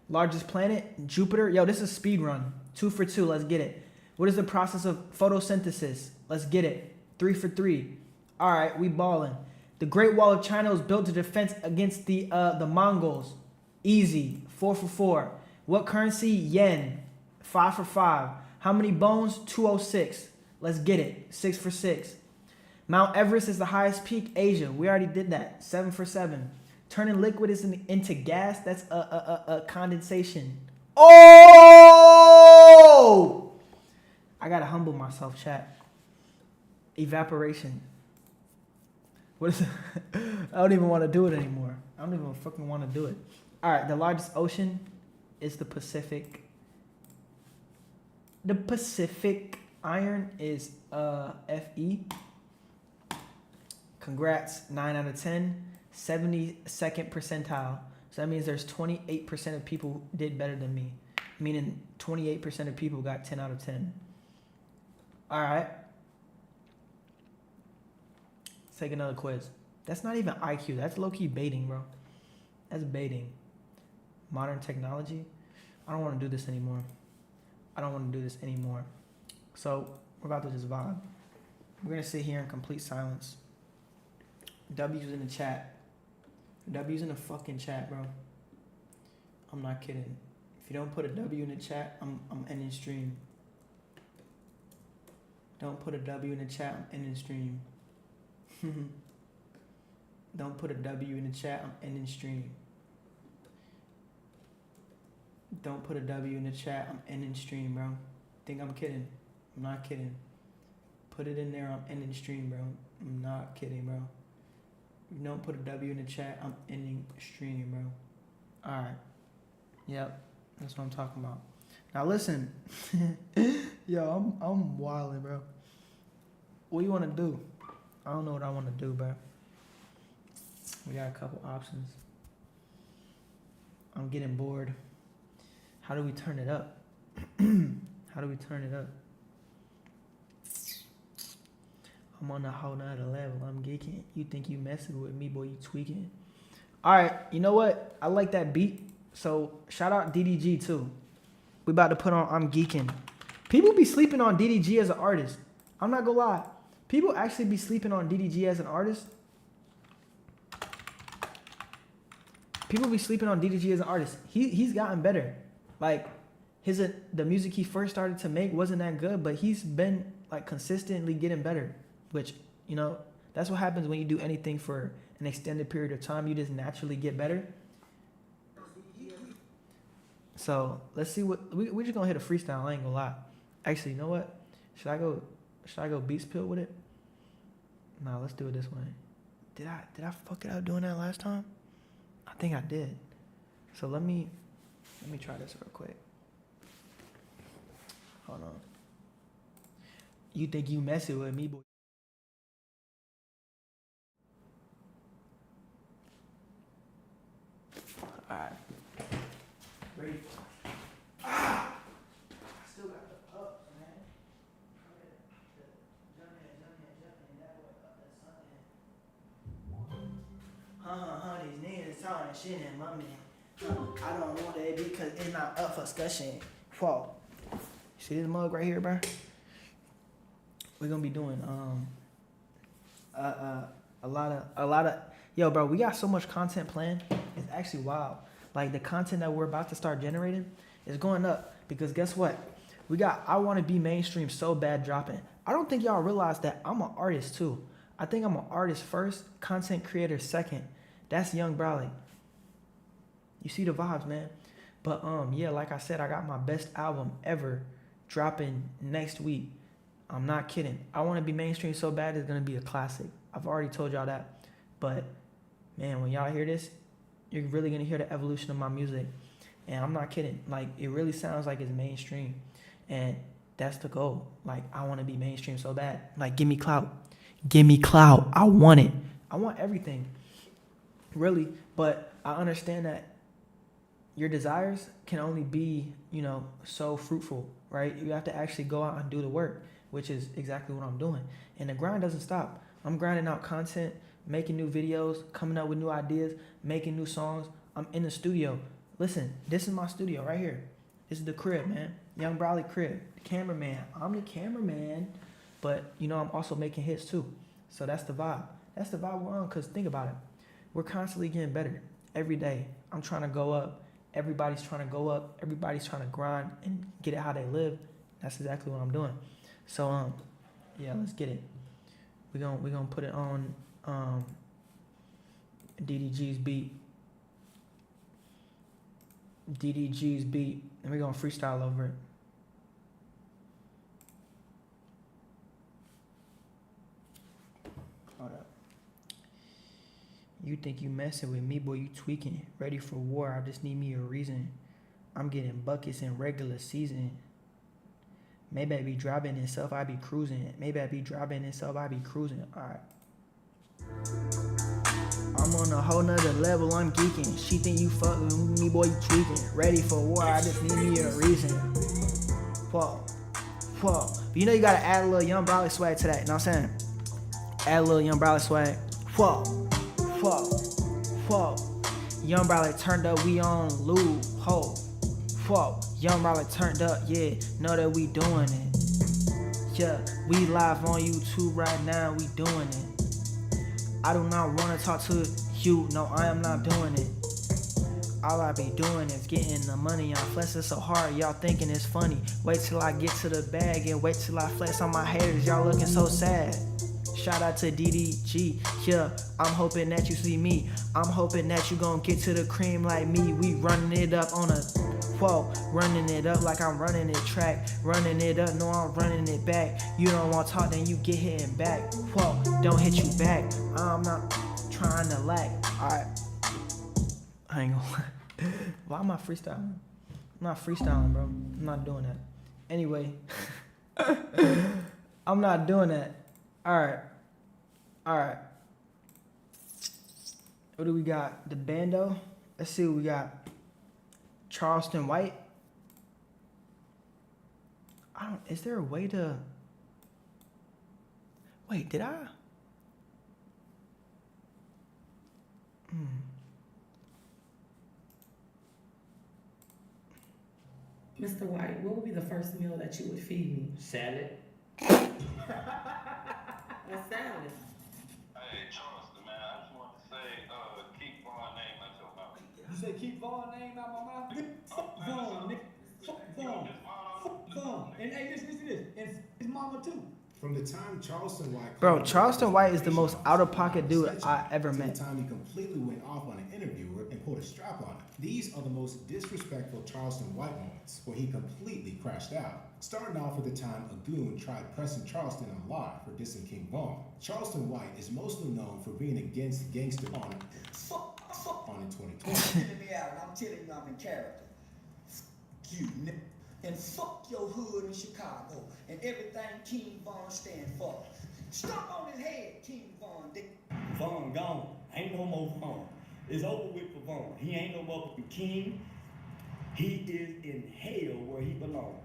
Largest planet, Jupiter. Yo, this is speed run. 2 for 2. Let's get it. What is the process of photosynthesis? Let's get it. 3 for 3. All right, we balling. The Great Wall of China was built to defense against the Mongols. Easy. 4 for 4. What currency? Yen. 5 for 5. How many bones? 206. Let's get it. 6 for 6. Mount Everest is the highest peak. Asia. We already did that. 7 for 7. Turning liquid into gas. That's a condensation. Oh! I gotta humble myself, chat. Evaporation. What is it? I don't even want to do it anymore. I don't even fucking want to do it. All right, the largest ocean is the Pacific. The Pacific iron is Fe. Congrats, 9 out of 10. 72nd percentile. So that means there's 28% of people who did better than me. Meaning 28% of people got 10 out of 10. All right. Let's take another quiz. That's not even IQ. That's low-key baiting, bro. That's baiting. Modern technology. I don't want to do this anymore. I don't want to do this anymore. So we're about to just vibe. We're going to sit here in complete silence. W's in the chat. W's in the fucking chat, bro. I'm not kidding. If you don't put a W in the chat, I'm ending stream. Don't put a W in the chat, I'm ending stream. Don't put a W in the chat, I'm ending stream. Don't put a W in the chat, I'm ending stream, bro. Think I'm kidding? I'm not kidding. Put it in there, I'm ending stream, bro. I'm not kidding, bro. If you don't put a W in the chat, I'm ending stream, bro. Alright. Yep. That's what I'm talking about. Now listen. Yo, I'm wilding, bro. What do you want to do? I don't know what I want to do, bro. We got a couple options. I'm getting bored. How do we turn it up? How do we turn it up? I'm on a whole nother level. I'm geeking. You think you messing with me, boy? You tweaking. All right. You know what? I like that beat. So shout out DDG too. We about to put on I'm Geeking. People be sleeping on DDG as an artist. I'm not gonna lie. People actually be sleeping on DDG as an artist. People be sleeping on DDG as an artist. He's gotten better. Like the music he first started to make wasn't that good, but he's been like consistently getting better. Which, you know, that's what happens when you do anything for an extended period of time. You just naturally get better. So let's see what we're just gonna hit a freestyle. I ain't gonna lie. Actually, you know what? Should I go beat spill with it? Nah, let's do it this way. Did I fuck it up doing that last time? I think I did. So let me try this real quick. Hold on. You think you messing with me, boy? All right. Ready? I still got the ups, man. These niggas talking shit in my man. I don't want it because it's not up for discussion. Whoa. See this mug right here, bro? We're gonna be doing a lot of yo, bro, we got so much content planned. It's actually wild. Like the content that we're about to start generating is going up because guess what? We got I Want to Be Mainstream So Bad dropping. I don't think y'all realize that I'm an artist too. I think I'm an artist first, content creator second. That's Young Bralik. You see the vibes, man. But yeah, like I said, I got my best album ever dropping next week. I'm not kidding. I Want to Be Mainstream So Bad is gonna be a classic. I've already told y'all that. But man, when y'all hear this, you're really gonna hear the evolution of my music. And I'm not kidding. Like it really sounds like it's mainstream. And that's the goal. Like I want to be mainstream so bad. Like give me clout. Give me clout. I want it. I want everything. Really. But I understand that your desires can only be, you know, so fruitful, right? You have to actually go out and do the work, which is exactly what I'm doing. And the grind doesn't stop. I'm grinding out content, making new videos, coming up with new ideas, making new songs. I'm in the studio. Listen, this is my studio right here. This is the crib, man. Young Bralik crib. The cameraman. I'm the cameraman. But, you know, I'm also making hits too. So that's the vibe. That's the vibe we're on because think about it. We're constantly getting better every day. I'm trying to go up. Everybody's trying to go up. Everybody's trying to grind and get it how they live. That's exactly what I'm doing. So, yeah, let's get it. We're gonna put it on DDG's beat. DDG's beat. And we're gonna freestyle over it. You think you messing with me, boy, you tweaking. Ready for war, I just need me a reason. I'm getting buckets in regular season. Maybe I be driving itself, I be cruising. Maybe I be driving itself, I be cruising. Alright. I'm on a whole nother level, I'm geeking. She think you fucking with me, boy, you tweaking. Ready for war, I just need me a reason. Whoa. Whoa. But you know you gotta add a little Young Bralik swag to that, you know what I'm saying? Add a little Young Bralik swag. Whoa. Whoa. Whoa. Young Bralik turned up, we on Lou. Ho. Whoa. Young Bralik turned up, yeah. Know that we doing it. Yeah. We live on YouTube right now, we doing it. I do not want to talk to you, no, I am not doing it. All I be doing is getting the money. I'm flexing so hard, y'all thinking it's funny. Wait till I get to the bag and wait till I flex on my haters. Y'all looking so sad. Shout out to DDG. Yeah, I'm hoping that you see me. I'm hoping that you gon' get to the cream like me. We running it up on a whoa, running it up like I'm running it track. Running it up, no, I'm running it back. You don't want to talk, then you get hitting back. Whoa, don't hit you back. I'm not trying to lag. Alright. I ain't gonna lie. Why am I freestyling? I'm not freestyling, bro. I'm not doing that. Anyway. I'm not doing that. Alright. Alright. What do we got? The bando? Let's see what we got. Charleston White. Is there a way to wait, did I? Mr. White, what would be the first meal that you would feed me? Salad. A salad. Hey, Charleston, man, I just want to say, keep Vaughn's name out your mouth. You say keep Vaughn's name out my mouth? Fuck Vaughn, nigga. Fuck Vaughn. Fuck Vaughn. And hey, listen to this. And his mama too. From the time Charleston White... Bro, Charleston White is the most out-of-pocket dude I ever met. The time he completely went off on an interviewer and pulled a strap on him. These are the most disrespectful Charleston White moments, where he completely crashed out. Starting off with the time a goon tried pressing Charleston on live for dissing King Von. Charleston White is mostly known for being against gangster on in 2020. Telling me out, and I'm telling you I'm in character. You nigga. And fuck your hood in Chicago and everything King Von stand for. Stomp on his head, King Von, dick. Von gone. Ain't no more Von. It's over with for Von. He ain't no motherfucking king. He is in hell where he belongs,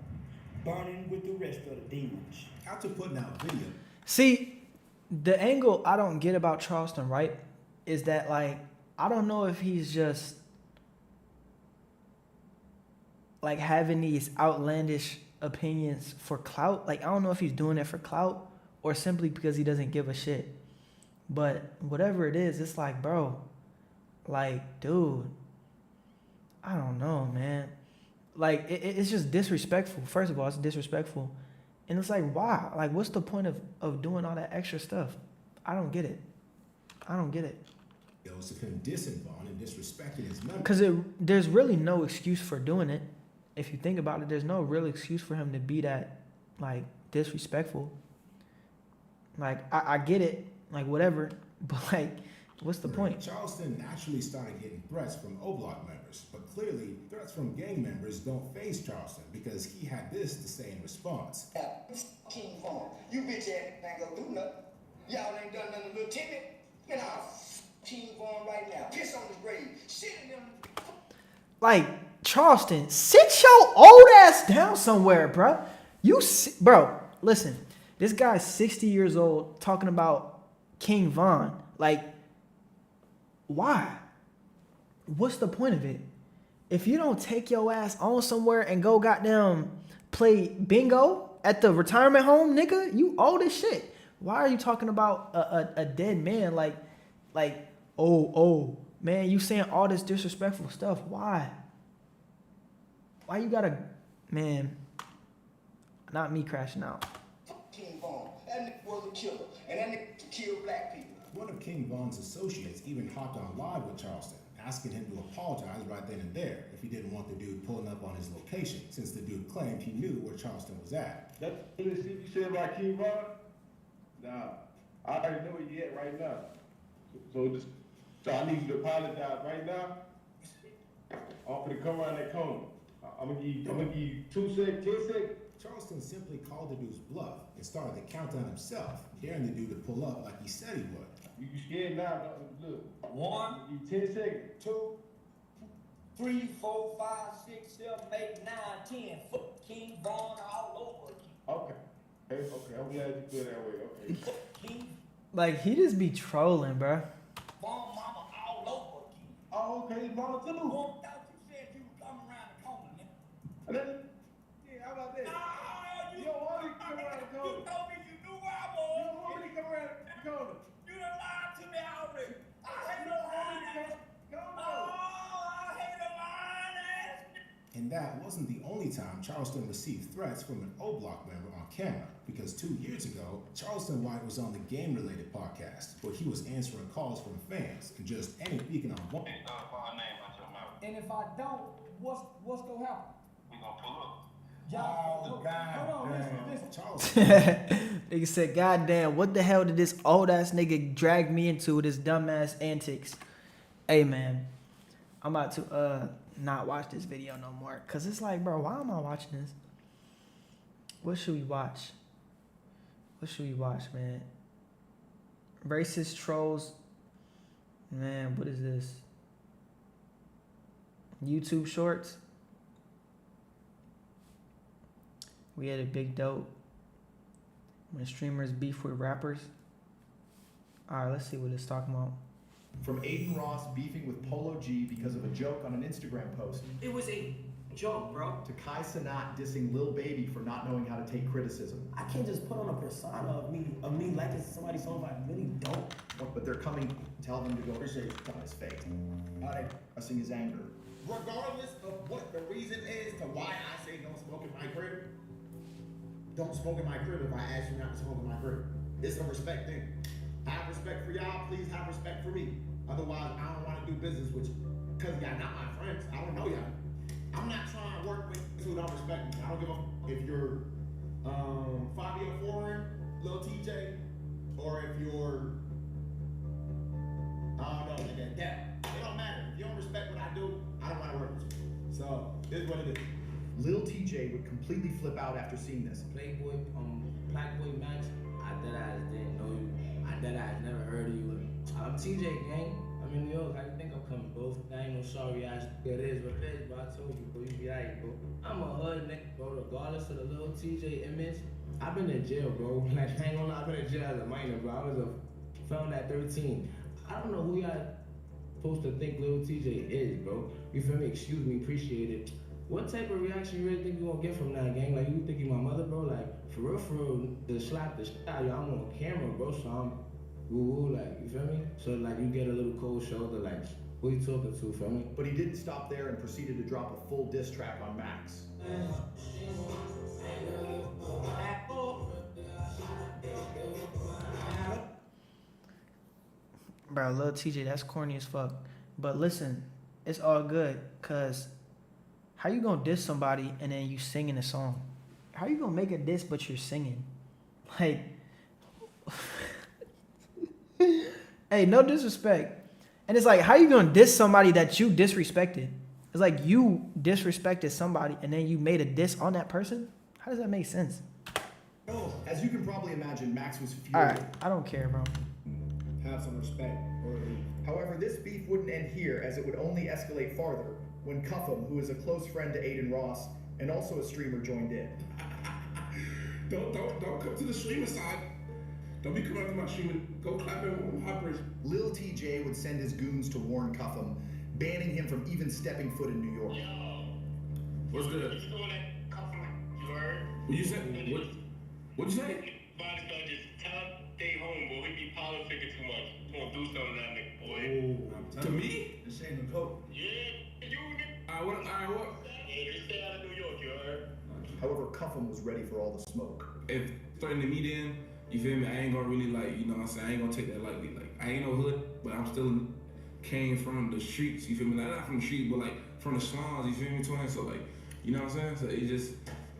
burning with the rest of the demons. After putting out video. See, the angle I don't get about Charleston White is that, like, I don't know if he's just like having these outlandish opinions for clout. Like, I don't know if he's doing it for clout or simply because he doesn't give a shit. But whatever it is, it's like, bro, like, dude, I don't know, man. Like, it's just disrespectful. First of all, it's disrespectful. And it's like, why? Like, what's the point of doing all that extra stuff? I don't get it. I don't get it. Of him dissing Von and disrespecting his members. Because there's really no excuse for doing it. If you think about it, there's no real excuse for him to be that, like, disrespectful. Like, I get it, like, whatever, but, like, what's the point? Charleston naturally started getting threats from O-Block members, but clearly threats from gang members don't faze Charleston because he had this to say in response. King Von, you bitch ass ain't gonna do nothing. Y'all ain't done nothing little timid. And I'll King Von right now. Piss on his grave. Shit in them. Like, Charleston, sit your old ass down somewhere, bro. Bro, listen. This guy's 60 years old talking about King Von. Like, why? What's the point of it? If you don't take your ass on somewhere and go goddamn play bingo at the retirement home, nigga, you old as shit. Why are you talking about a dead man? Like, oh, man, you saying all this disrespectful stuff. Why? Why you gotta, man, not me crashing out. King Von, that nigga was a killer, and that nigga killed black people. One of King Von's associates even hopped on live with Charleston, asking him to apologize right then and there if he didn't want the dude pulling up on his location, since the dude claimed he knew where Charleston was at. That's the shit you said about King Von? Nah, I already know where you at right now. So just So I need you to apologize right now. I'm gonna come around that corner. I'm gonna give you 2 seconds, 10 seconds. Charleston simply called the dude's bluff and started the countdown himself, daring the dude to pull up like he said he would. You scared now? Look. 1, You 10 seconds. 2, 3, 4, 5, 6, 7, 8, 9, 10. Fuck King Von all over again. Okay. Okay, I'm glad you feel that way. Okay. Fuck King Like, he just be trolling, bruh. Von Mama all over again. Oh, okay, mama too. Who thought you said you would come around the corner, nigga? Yeah, how about that? You don't want me to come around the corner. You told me you knew where I was. You don't want me to come around the corner. You done lied to me already. I hate You a don't want me to lying ass. come Oh, I hate a lying ass. And that wasn't the only time Charleston received threats from an O Block member on camera, because 2 years ago, Charleston White was on the game-related podcast, where he was answering calls from fans and just ain't speaking on one. Hey, our name out your mouth. And if I don't, what's gonna happen? We gonna pull up. Y'all, hold on, listen. Charleston. Nigga said, God damn, what the hell did this old ass nigga drag me into with his dumb ass antics? Hey man, I'm about to not watch this video no more. Cause it's like, bro, why am I watching this? What should we watch? What should we watch, man? Racist trolls. Man, what is this? YouTube shorts. We had a big dope. When streamers beef with rappers. Alright, let's see what it's talking about. From Aiden Ross beefing with Polo G because of a joke on an Instagram post. It was a joke, bro. To Kai Cenat dissing Lil Baby for not knowing how to take criticism. I can't just put on a persona of me liking somebody's song if I really don't. But they're coming, tell them to go appreciate telling it's fake. Expressing his anger. Regardless of what the reason is to why I say don't smoke in my crib, don't smoke in my crib if I ask you not to smoke in my crib. It's a respect thing. Have respect for y'all, please have respect for me. Otherwise, I don't want to do business with you. Because y'all not my friends. I don't know y'all. I'm not trying to work with who don't respect me. I don't give a if you're Fabio Foreign, Lil TJ, or if you're I don't know, nigga, that. It don't matter. If you don't respect what I do, I don't want to work with you. So, this is what it is. Lil TJ would completely flip out after seeing this. Playboy, Black Boy Max, I deadass didn't know you. I deadass never heard of you. I'm TJ, gang. I'm in New York. How you think I'm coming, bro? I ain't no sorry ass. It is what it is, bro. I told you, bro. You be alright, bro. I'm a hood nigga, bro. Regardless of the little TJ image, I've been in jail, bro. Like, I ain't gonna lie, I've been in jail as a minor, bro. I was a felon at 13. I don't know who y'all supposed to think Lil TJ is, bro. You feel me? Excuse me, appreciate it. What type of reaction you really think you gonna get from that, gang? Like, you think you my mother, bro? Like, for real, to slap the shit out of you, I'm on camera, bro, so I'm woo-woo, like, you feel me? So, like, you get a little cold shoulder, like, who you talking to, feel me? But he didn't stop there and proceeded to drop a full diss track on Max. Bro, Lil TJ, that's corny as fuck. But listen, it's all good, cause how you gonna diss somebody and then you singing a song? How you gonna make a diss but you're singing? Like, hey, no disrespect. And it's like, how you gonna diss somebody that you disrespected? It's like you disrespected somebody and then you made a diss on that person? How does that make sense? Oh, as you can probably imagine, Max was furious. Alright, I don't care, bro. Have some respect or leave. However, this beef wouldn't end here, as it would only escalate farther when Cuffham, who is a close friend to Aiden Ross and also a streamer, joined in. Don't come to the streamer side. Don't be coming to my streamer. Go clap him on my bridge. Lil TJ would send his goons to warn Cuffham, banning him from even stepping foot in New York. Yo. What's good? You stole that Cuffham, you heard? What you say? What'd you say? Body start just tell him stay home, boy. We be politicking too much. You gonna do something to that nigga, boy. To me? This ain't no dope. Yeah, you nigga. Alright, what? Yeah, just stay out of New York, you heard? However, Cuffham was ready for all the smoke. If starting to meet in, you feel me? I ain't gonna really like, you know what I'm saying? I ain't gonna take that lightly. Like, I ain't no hood, but I'm still came from the streets, you feel me? Like, not from the streets, but like from the slums, you feel me, twin? So like, you know what I'm saying? So it just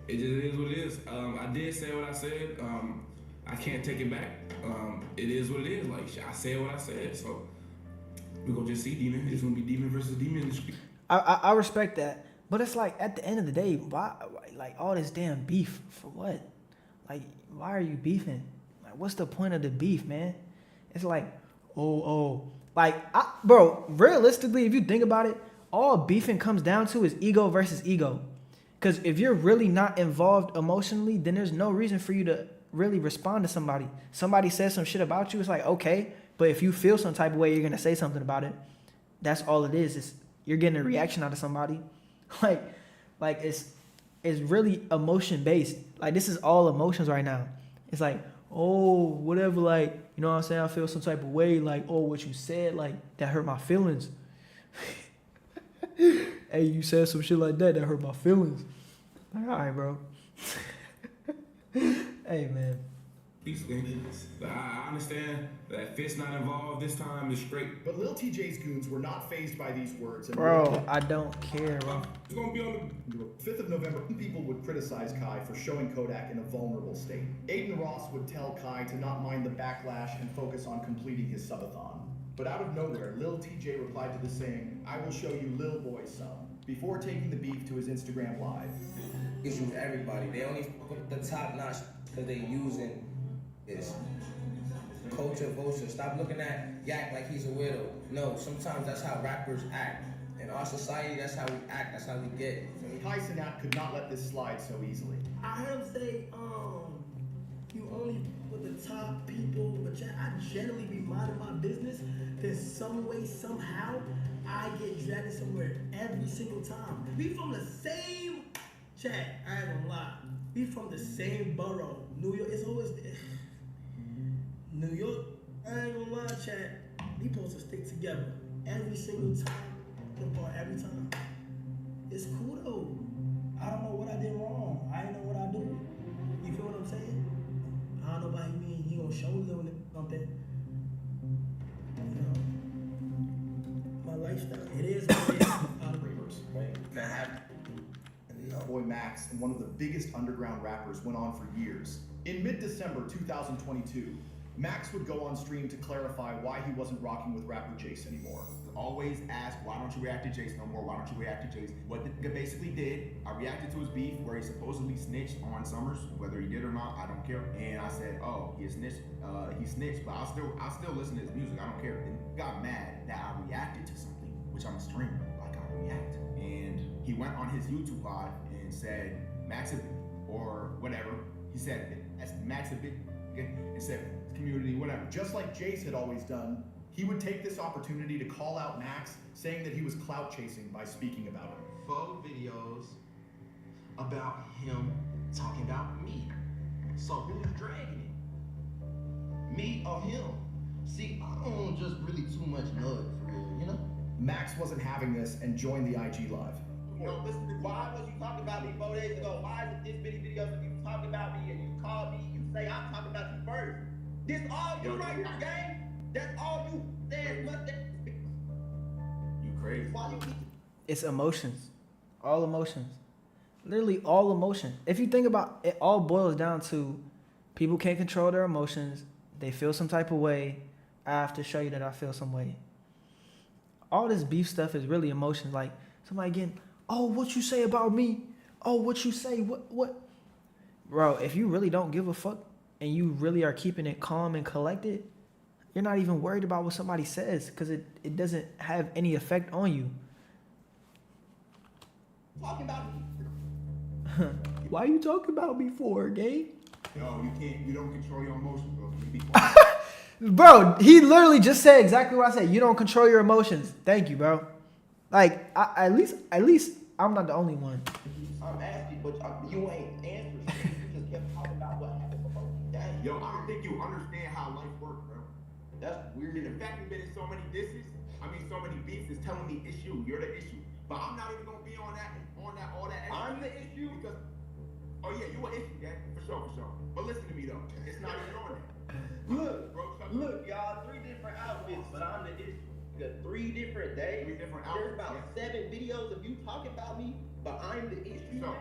is what it is. I did say what I said. I can't take it back. It is what it is. Like, I said what I said. So We're gonna just see Demon. It's gonna be Demon versus Demon in the street. I respect that, but it's like at the end of the day, why like all this damn beef for what? Like, why are you beefing? Like, what's the point of the beef, man? It's like, like, bro, realistically, if you think about it, all beefing comes down to is ego versus ego. Because if you're really not involved emotionally, then there's no reason for you to really respond to somebody. Somebody says some shit about you, it's like, okay, but if you feel some type of way, you're going to say something about it. That's all it is. It's, you're getting a reaction out of somebody. Like it's really emotion based. Like, this is all emotions right now. It's like, oh, whatever, like, you know what I'm saying? I feel some type of way, like, oh, what you said, like, that hurt my feelings. Hey, you said some shit like that hurt my feelings. Like, all right, bro. Hey, man. I understand that Fitz not involved this time is straight. But Lil TJ's goons were not fazed by these words. And bro, I don't care, bro. It's gonna be on the 5th of November, people would criticize Kai for showing Kodak in a vulnerable state. Aiden Ross would tell Kai to not mind the backlash and focus on completing his subathon. But out of nowhere, Lil TJ replied to the saying, "I will show you Lil Boy's some," before taking the beef to his Instagram live. It's with everybody. They only put the top notch because they using this culture vulture. Stop looking at Yak like he's a weirdo. No, sometimes that's how rappers act. In our society, that's how we act. That's how we get. Kai Cenat could not let this slide so easily. I heard him say, you only with the top people, but I generally be minding my business. Then some way, somehow, I get dragged somewhere every single time. We from the same chat, I ain't gonna lie. We from the same borough. New York, it's always New York, I ain't gonna lie, chat. We supposed to stick together every single time, every time. It's cool though. I don't know what I did wrong. I ain't know what I do. You feel what I'm saying? I don't know about you mean he gonna show little something. You know, my lifestyle. It is what it is. Boy Max and one of the biggest underground rappers went on for years. In mid-December 2022, Max would go on stream to clarify why he wasn't rocking with rapper Jace anymore. Always ask, why don't you react to Jace no more? Why don't you react to Jace? What the nigga basically did, I reacted to his beef where he supposedly snitched on Summers, whether he did or not, I don't care. And I said, oh, he snitched, but I'll still listen to his music, I don't care. And he got mad that I reacted to something, which I'm a streamer, like I react. And he went on his YouTube live and said, Max, or whatever. He said, that's Max a bit, and said, community, whatever. Just like Jace had always done, he would take this opportunity to call out Max, saying that he was clout chasing by speaking about him. 4 videos about him talking about me. So who's dragging it? Me or him? See, I don't just really too much nut for real, you know? Max wasn't having this and joined the IG Live. You know, listen, why was you talking about me 4 days ago? Why is it this many videos of you talking about me and you call me, you say I'm talking about you first? This all you right now, gang? That's all you said. You crazy. Why you keep... It's emotions. All emotions. Literally all emotion. If you think about it, all boils down to people can't control their emotions. They feel some type of way. I have to show you that I feel some way. All this beef stuff is really emotions. Like somebody getting, oh, what you say about me? Oh, what you say? What? Bro, if you really don't give a fuck and you really are keeping it calm and collected, you're not even worried about what somebody says because it doesn't have any effect on you. Talking about me. Why you talking about me for, gay? Yo, you don't control your emotions, bro. You be quiet. Bro, he literally just said exactly what I said. You don't control your emotions. Thank you, bro. Like, at least I'm not the only one. I'm asking, but you ain't answering. You just kept talking about what happened before. Dang. Yo, I don't think you understand how life works, bro. That's weird. And the fact you've been in so many disses, so many beefs is telling me issue. You're the issue. But I'm not even gonna be on all that. I'm the issue because, oh yeah, you an issue, yeah, for sure. But listen to me though, it's not even on that. Look, y'all, 3 different outfits, but I'm the issue. You got 3 different days. 3 different outfits. There's about 7 videos of you talking about me, but I'm the issue. So,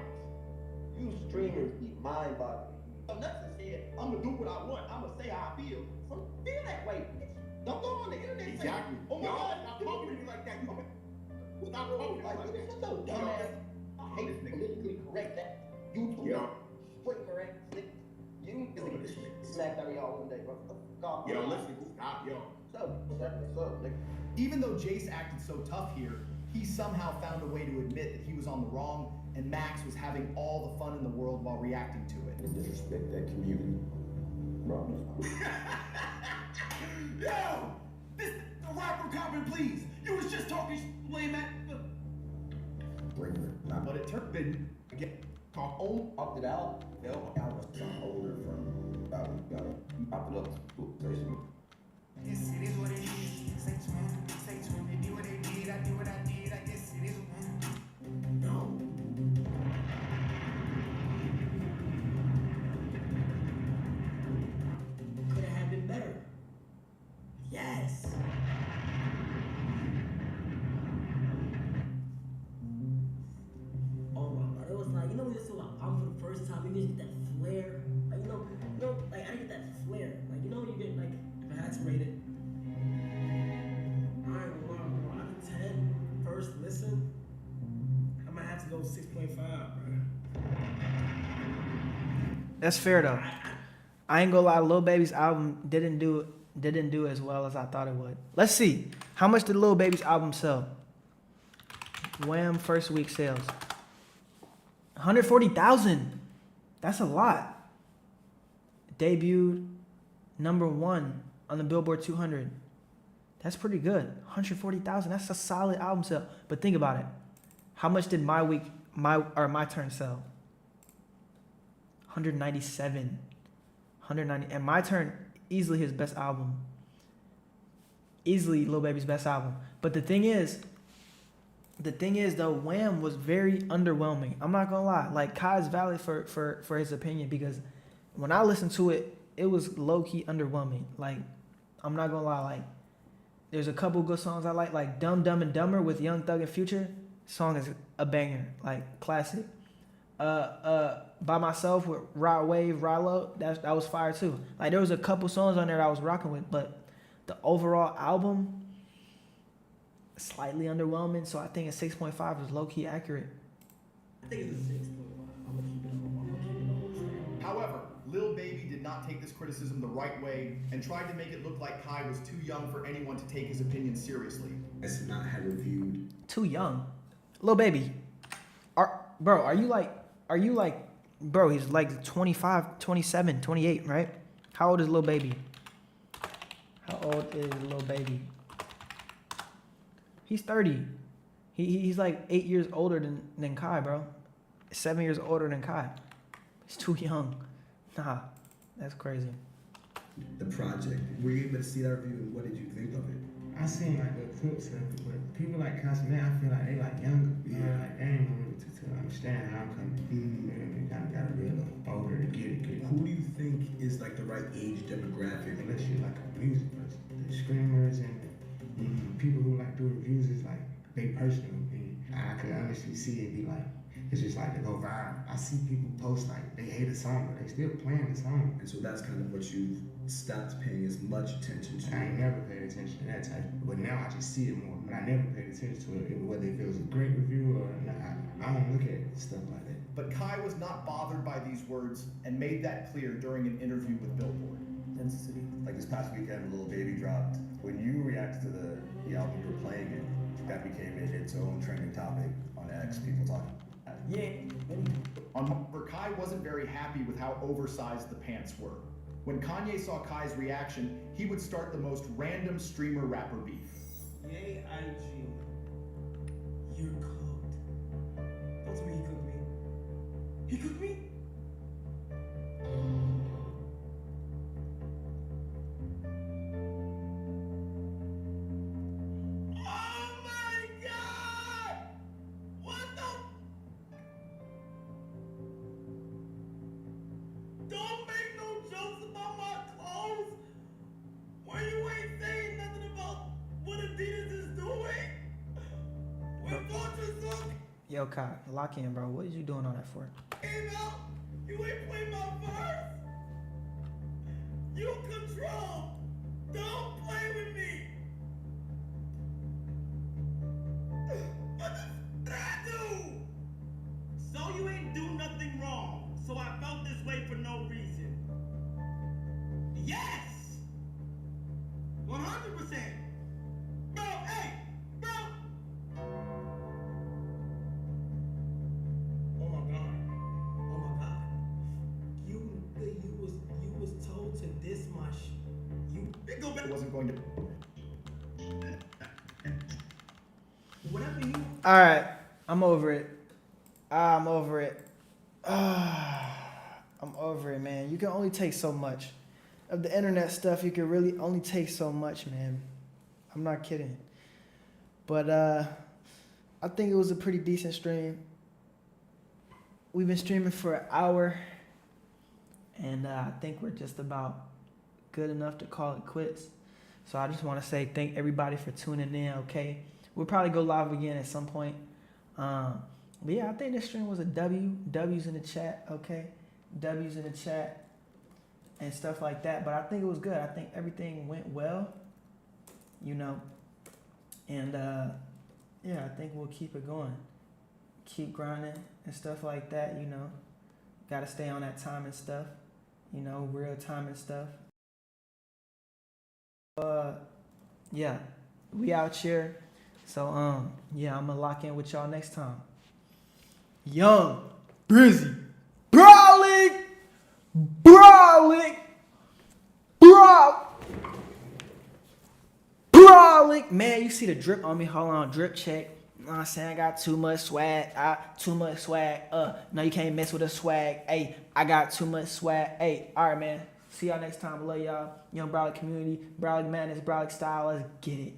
you streamers be mind-boggling. Nothing said, I'm gonna do what I want. I'm gonna say how I feel. So feel that way, bitch. Don't go on the internet. Exactly. Oh my Y'all God, stop talking to me like that. You stop talking to me like that. Shut your dumb ass. I hate politically correct that. YouTube. Yo. Straight correct. You smacked out of y'all one day, bro. God, Yo, listen, stop, yo. What's up, nigga? Even though Jace acted so tough here, he somehow found a way to admit that he was on the wrong and Max was having all the fun in the world while reacting to it. Disrespect that community. Bro. Yo! This the rapper copping, please! You was just talking lame at Bring it. But it turned in again. Talked it out. Yo, I was older from about pop it up to Facebook. Yes, it is what it is. Say to him, they do what they did, I do what I did, I guess it is. No. Could have been better. Yes. Oh my God, it was like, you know, we just saw I'm for the first time, you just get that flair. Like, you know, like I get that flair. Like, you know, you get like, if I had to rate it, I ain't gonna lie, bro, out of 10, first listen, I might have to go 6.5, bro. That's fair though. I ain't gonna lie, Lil Baby's album didn't do as well as I thought it would. Let's see. How much did Lil Baby's album sell? Wham! First week sales. 140,000. That's a lot. Debuted #1 on the Billboard 200. That's pretty good. 140,000. That's a solid album sale. But think about it. How much did My Turn sell? 197. 190. And My Turn, easily his best album. Easily Lil Baby's best album. But the thing is though, Wham was very underwhelming. I'm not gonna lie. Like, Kai is valid for his opinion, because when I listened to it, it was low-key underwhelming. Like, I'm not gonna lie, like, there's a couple good songs I like Dumb Dumb and Dumber with Young Thug and Future. Song is a banger, like classic. By Myself with Rod Wave, Rilo, that was fire too. Like, there was a couple songs on there that I was rocking with, but the overall album, slightly underwhelming. So I think a 6.5 is low-key accurate. I think it's a 6.5. I'm gonna keep it on. However, Lil Baby did not take this criticism the right way and tried to make it look like Kai was too young for anyone to take his opinion seriously. It's not had reviewed. Too young. Lil Baby. Are you like, bro, he's like 25, 27, 28, right? How old is Lil Baby? How old is Lil Baby? He's 30. He's like 8 years older than Kai, bro. 7 years older than Kai. He's too young. Nah, that's crazy. The project. Were you able to see that review, and what did you think of it? I seen like the clips of it, but people like Constantine, I feel like they like younger. You know, like they ain't really to understand how I'm coming. They kind of got to be a little older to get it. Who do you think is like the right age demographic? Unless you're like a music person. The screamers and people who like do reviews is like they personal opinion. I could honestly see it be like, it's just like to go viral. I see people post like they hate a song, but they still playing the song. And so that's kind of what you've stopped paying as much attention to. I ain't never paid attention to that type, but now I just see it more. But I never paid attention to it, whether if it was a great review or not. I don't look at stuff like that. But Kai was not bothered by these words and made that clear during an interview with Billboard. Like this past weekend, Lil Baby dropped. When you reacted to the album, you were playing it, that became its own trending topic on X. People talking. Yeah. For Kai wasn't very happy with how oversized the pants were. When Kanye saw Kai's reaction, he would start the most random streamer rapper beef. Yay, IG. You're cooked. Don't tell me he cooked me. He cooked me? Oh my God! What the? Don't make no jokes about my clothes when you ain't saying nothing about what Adidas is doing. When Vultures look Yo, Kai, lock in, bro. What is you doing on that for? came out, you ain't playing my verse. You control Don't play with me. What the did I do? So you ain't do nothing wrong. So I felt this way for no reason. Yes! 100%. Bro, hey, bro. Oh my God. Oh my God. You was told to diss my It wasn't going to. whatever you. All right, I'm over it. I'm over it. I'm over it, man. You can only take so much of the internet stuff. You can really only take so much, man. I'm not kidding. But I think it was a pretty decent stream. We've been streaming for an hour, and I think we're just about good enough to call it quits. So I just want to say thank everybody for tuning in, okay? We'll probably go live again at some point. But yeah, I think this stream was a W. W's in the chat, okay? W's in the chat and stuff like that. But I think it was good. I think everything went well, you know. And yeah, I think we'll keep it going. Keep grinding and stuff like that, you know. Got to stay on that time and stuff, you know, real time and stuff. Yeah, we out here. So, yeah, I'm gonna lock in with y'all next time. Young, Brizzy, Bralik, Bralik. Man, you see the drip on me. Hold on, drip check. You know what I'm saying? I got too much swag. No, you can't mess with the swag. Hey, I got too much swag. Hey, all right, man. See y'all next time. Love y'all. Young Bralik community, Bralik madness, Bralik style. Let's get it.